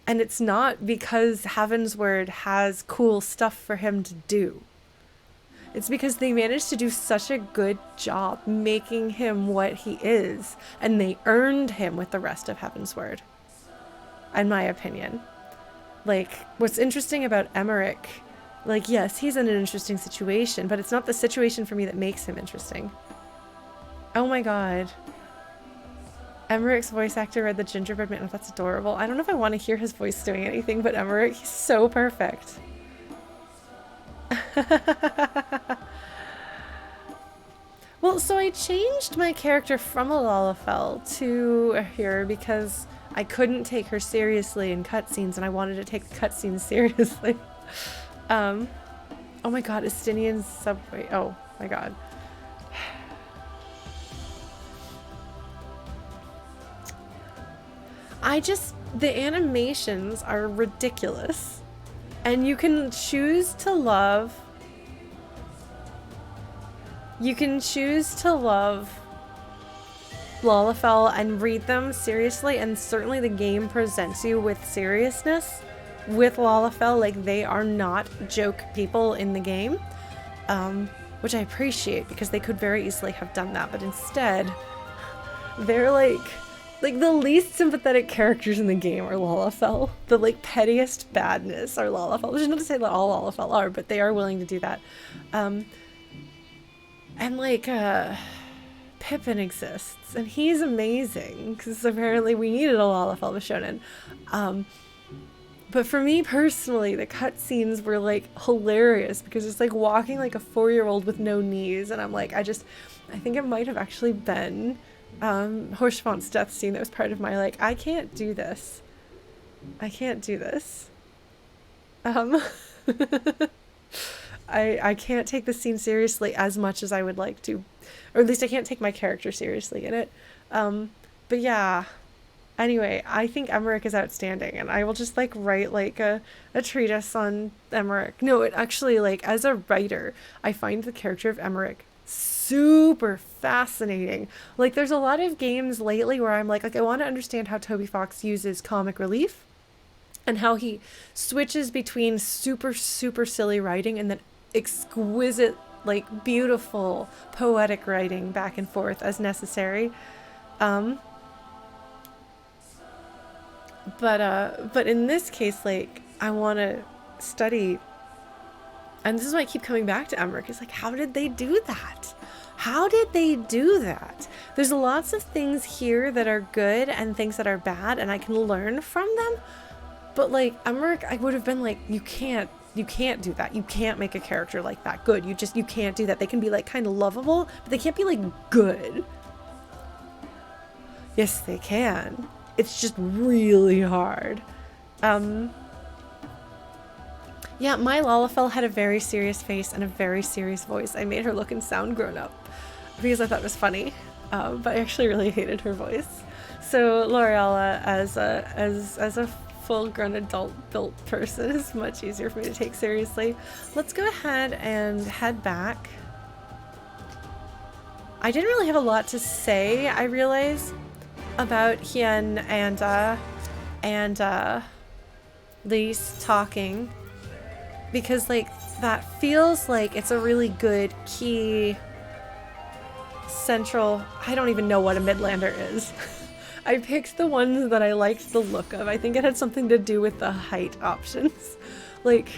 And it's not because Heavensward has cool stuff for him to do. It's because they managed to do such a good job making him what he is, and they earned him with the rest of Heavensward, in my opinion. Like, what's interesting about Aymeric, like, yes, he's in an interesting situation, but it's not the situation for me that makes him interesting. Oh my god. Aymeric voice actor read the Gingerbread Man. Oh, that's adorable. I don't know if I want to hear his voice doing anything, but Aymeric, he's so perfect. Well, so I changed my character from a Lalafell to a hero because I couldn't take her seriously in cutscenes, and I wanted to take the cutscenes seriously. Oh my god, Estinian subway. Oh my god. The animations are ridiculous. And you can choose to love... You can choose to love Lalafell and read them seriously, and certainly the game presents you with seriousness with Lalafell. Like, they are not joke people in the game, which I appreciate because they could very easily have done that, but instead, they're like the least sympathetic characters in the game are Lalafell. The like pettiest badness are Lalafell. Which is not to say that all Lalafell are, but they are willing to do that. And like Pippin exists, and he's amazing, because apparently we needed a Lalafell with Shonen. But for me personally, the cutscenes were like hilarious, because it's like walking like a 4-year-old with no knees, and I'm like, I think it might have actually been Horschfant's death scene that was part of my like, I can't do this. I can't do this. I can't take this scene seriously as much as I would like to, or at least I can't take my character seriously in it. But yeah. Anyway, I think Aymeric is outstanding, and I will just like write like a treatise on Aymeric. No, it actually, like, as a writer, I find the character of Aymeric super fascinating. Like, there's a lot of games lately where I'm like I want to understand how Toby Fox uses comic relief and how he switches between super silly writing and then exquisite, like, beautiful poetic writing back and forth as necessary. But in this case, like, I want to study, and this is why I keep coming back to Aymeric. It's like, how did they do that? How did they do that? There's lots of things here that are good and things that are bad, and I can learn from them. But like Aymeric, I would have been like, you can't do that. You can't make a character like that good. You can't do that. They can be like kind of lovable, but they can't be like good. Yes, they can. It's just really hard. Yeah, my Lalafell had a very serious face and a very serious voice. I made her look and sound grown up because I thought it was funny, but I actually really hated her voice. So L'Oreala, as a full-grown adult built person, is much easier for me to take seriously. Let's go ahead and head back. I didn't really have a lot to say, I realize, about Hien and Lise talking, because like that feels like it's a really good key central. I don't even know what a Midlander is. I picked the ones that I liked the look of. I think it had something to do with the height options. Like,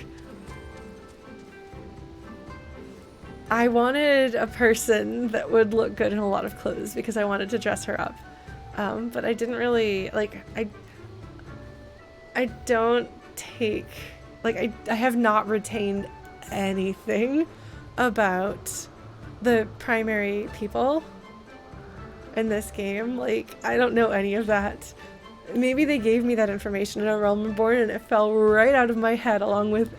I wanted a person that would look good in a lot of clothes because I wanted to dress her up. But I didn't really, like, I don't take, like, I have not retained anything about the primary people in this game. Like, I don't know any of that. Maybe they gave me that information in A Realm Reborn and it fell right out of my head along with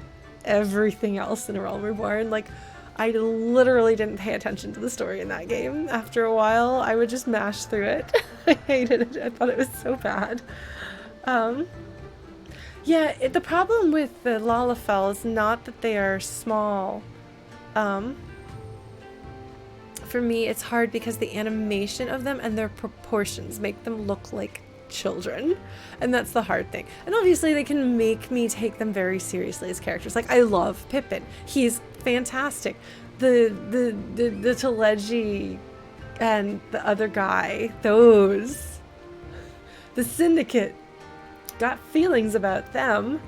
everything else in A Realm Reborn. Like, I literally didn't pay attention to the story in that game. After a while, I would just mash through it. I hated it. I thought it was so bad. Yeah, the problem with the Lalafell is not that they are small. For me, it's hard because the animation of them and their proportions make them look like children, and that's the hard thing. And obviously they can make me take them very seriously as characters. Like, I love Pippin. He's fantastic. The Teleji and the other guy, the Syndicate, got feelings about them.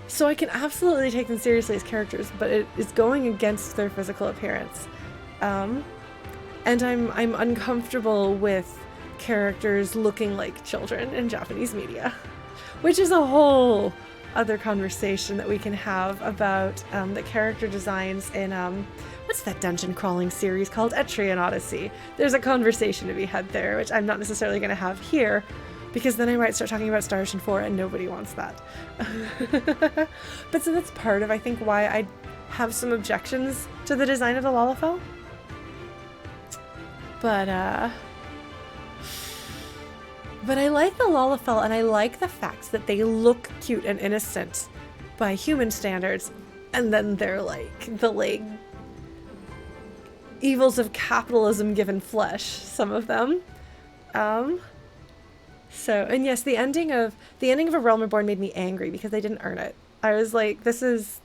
So I can absolutely take them seriously as characters, but it is going against their physical appearance. And I'm uncomfortable with characters looking like children in Japanese media, which is a whole other conversation that we can have about the character designs in what's that dungeon crawling series called? Etrian Odyssey. There's a conversation to be had there, which I'm not necessarily going to have here, because then I might start talking about Star Ocean 4 and nobody wants that. But so that's part of, I think, why I have some objections to the design of the Lalafell. But I like the Lalafell, and I like the fact that they look cute and innocent by human standards, and then they're like the evils of capitalism given flesh, some of them. So, and yes, the ending of A Realm Reborn made me angry because they didn't earn it. I was like, this is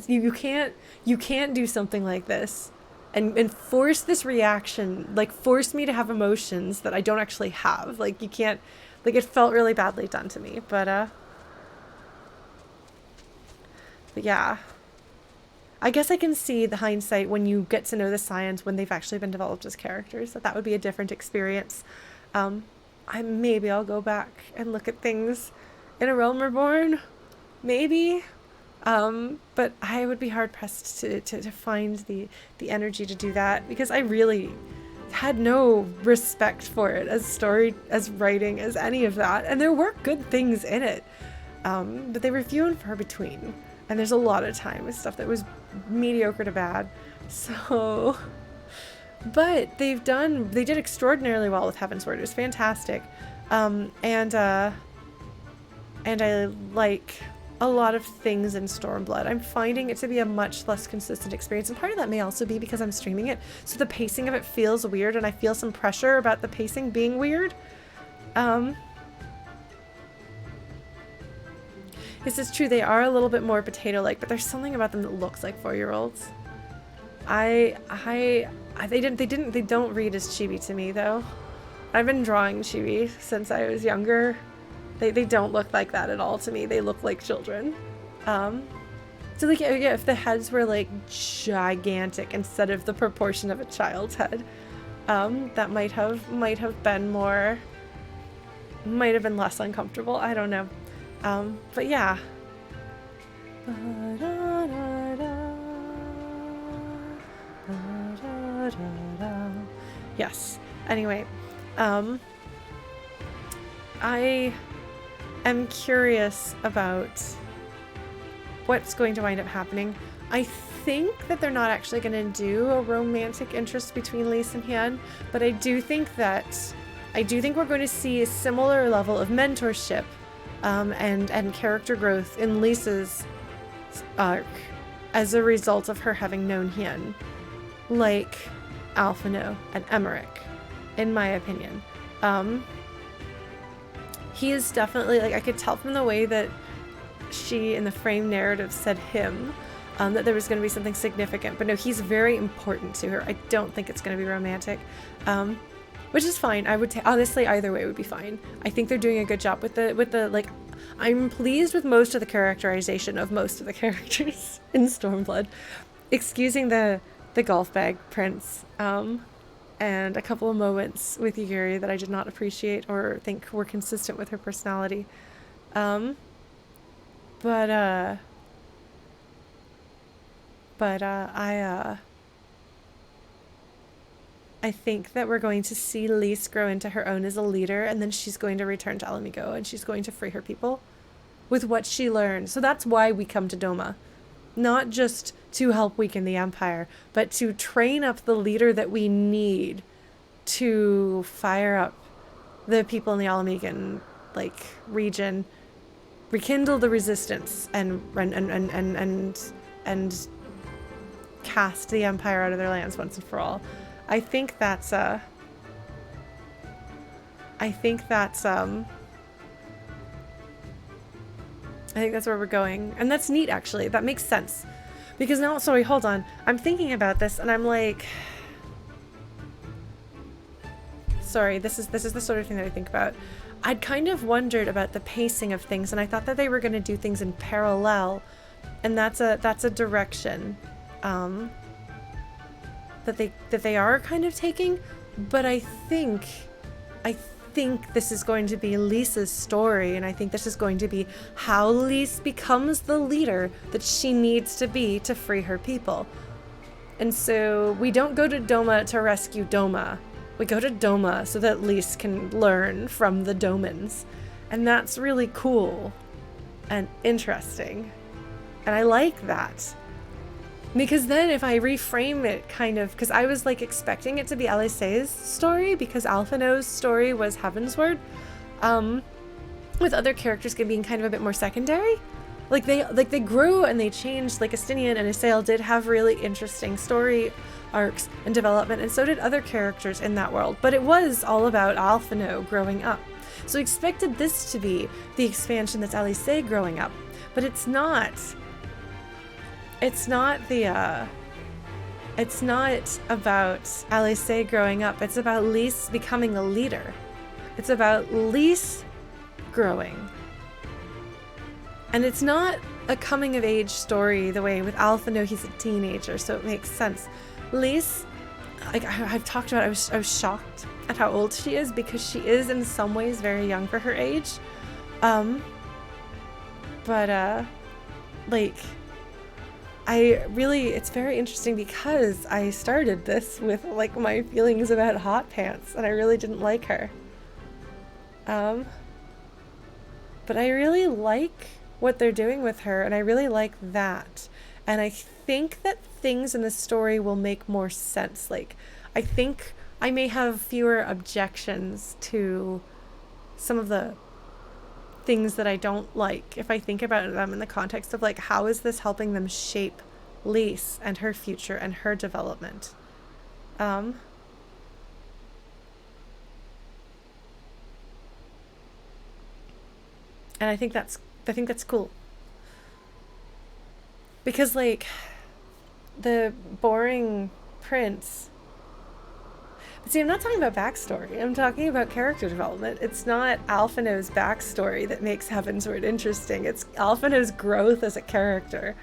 you can't do something like this and force this reaction, like force me to have emotions that I don't actually have. Like, you can't, like, it felt really badly done to me. But yeah. I guess I can see the hindsight when you get to know the Scions when they've actually been developed as characters, that would be a different experience. Maybe I'll go back and look at things in A Realm Reborn, maybe. But I would be hard pressed to find the energy to do that, because I really had no respect for it as story, as writing, as any of that. And there were good things in it, but they were few and far between. And there's a lot of time with stuff that was mediocre to bad. So, but they did extraordinarily well with Heavensward. It was fantastic. And I like a lot of things in Stormblood. I'm finding it to be a much less consistent experience, and part of that may also be because I'm streaming it, so the pacing of it feels weird, and I feel some pressure about the pacing being weird. This is true, they are a little bit more potato-like, but there's something about them that looks like 4-year-olds. They don't read as chibi to me, though. I've been drawing chibi since I was younger. They don't look like that at all to me. They look like children. So like, yeah, if the heads were like gigantic instead of the proportion of a child's head, that might have been less uncomfortable. I don't know. But yeah. Yes. Anyway, I am curious about what's going to wind up happening. I think that they're not actually going to do a romantic interest between Lys and Hien, but I do think we're going to see a similar level of mentorship and character growth in Lys's arc as a result of her having known Hien, like Alphino and Aymeric, in my opinion. He is definitely, like, I could tell from the way that she in the frame narrative said him, that there was going to be something significant, but no, he's very important to her. I don't think it's going to be romantic, which is fine. I would honestly, either way would be fine. I think they're doing a good job with the like, I'm pleased with most of the characterization of most of the characters in Stormblood, excusing the golf bag prince, and a couple of moments with Yuri that I did not appreciate or think were consistent with her personality. I think that we're going to see Lys grow into her own as a leader, and then she's going to return to Alamigo, and she's going to free her people with what she learned. So that's why we come to Doma. Not just to help weaken the Empire, but to train up the leader that we need to fire up the people in the Alamigan, like, region, rekindle the resistance, and cast the Empire out of their lands once and for all. I think that's where we're going. And that's neat, actually. That makes sense. Because now, sorry, hold on. I'm thinking about this and I'm like, sorry, this is the sort of thing that I think about. I'd kind of wondered about the pacing of things, and I thought that they were going to do things in parallel, and that's a direction that they are kind of taking. But I think this is going to be Lys's story, and I think this is going to be how Lys becomes the leader that she needs to be to free her people. And so we don't go to Doma to rescue Doma. We go to Doma so that Lys can learn from the Domans. And that's really cool and interesting. And I like that. Because then if I reframe it kind of, because I was like expecting it to be Alice's story, because Alphino's story was Heavensward, with other characters being kind of a bit more secondary. Like they grew and they changed. Like Estinian and Asael did have really interesting story arcs and development, and so did other characters in that world. But it was all about Alphino growing up. So I expected this to be the expansion that's Alice growing up, but it's not. It's not about Alice growing up. It's about Lys becoming a leader. It's about Lys growing. And it's not a coming of age story the way with Alphino he's a teenager, so it makes sense. Lise, like I've talked about, I was shocked at how old she is because she is in some ways very young for her age. Like it's very interesting because I started this with like my feelings about Hot Pants and I really didn't like her. But I really like what they're doing with her and I really like that. And I think that things in the story will make more sense. Like, I think I may have fewer objections to some of the things that I don't like if I think about them in the context of like, how is this helping them shape Lise and her future and her development? And I think that's cool. Because like the boring prince. But see, I'm not talking about backstory. I'm talking about character development. It's not Alphino's backstory that makes Heavensward interesting. It's Alphino's growth as a character.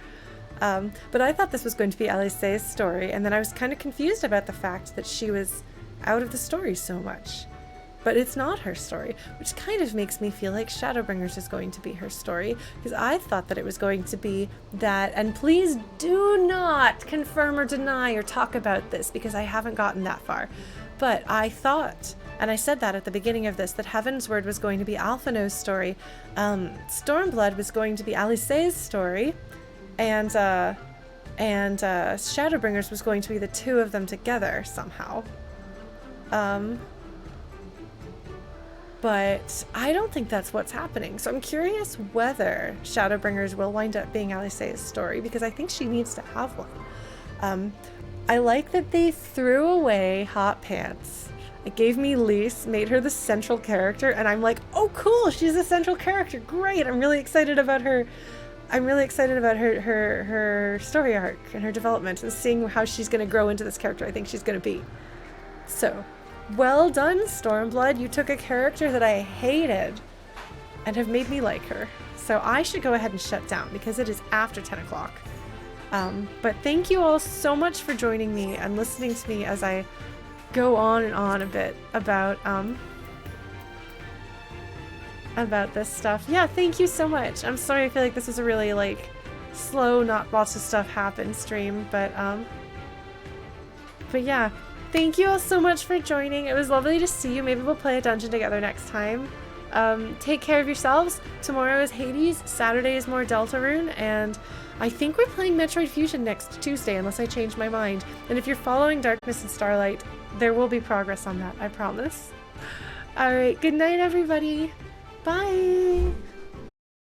But I thought this was going to be Alice's story, and then I was kind of confused about the fact that she was out of the story so much. But it's not her story, which kind of makes me feel like Shadowbringers is going to be her story, because I thought that it was going to be that, and please do not confirm or deny or talk about this, because I haven't gotten that far. But I thought, and I said that at the beginning of this, that Heavensward was going to be Alphino's story, Stormblood was going to be Alice's story, and Shadowbringers was going to be the two of them together somehow. But I don't think that's what's happening. So I'm curious whether Shadowbringers will wind up being Alice's story, because I think she needs to have one. I like that they threw away Hot Pants. It gave me Lise, made her the central character, and I'm like, oh cool, she's a central character. Great. I'm really excited about her. I'm really excited about her story arc and her development and seeing how she's going to grow into this character I think she's going to be. So, well done, Stormblood. You took a character that I hated and have made me like her. So I should go ahead and shut down because it is after 10 o'clock. But thank you all so much for joining me and listening to me as I go on and on a bit about this stuff. Yeah, thank you so much. I'm sorry, I feel like this was a really like slow, not lots of stuff happened stream, but yeah. Thank you all so much for joining. It was lovely to see you. Maybe we'll play a dungeon together next time. Take care of yourselves. Tomorrow is Hades, Saturday is more Deltarune, and I think we're playing Metroid Fusion next Tuesday, unless I change my mind. And if you're following Darkness and Starlight, there will be progress on that, I promise. Alright, good night everybody. Bye!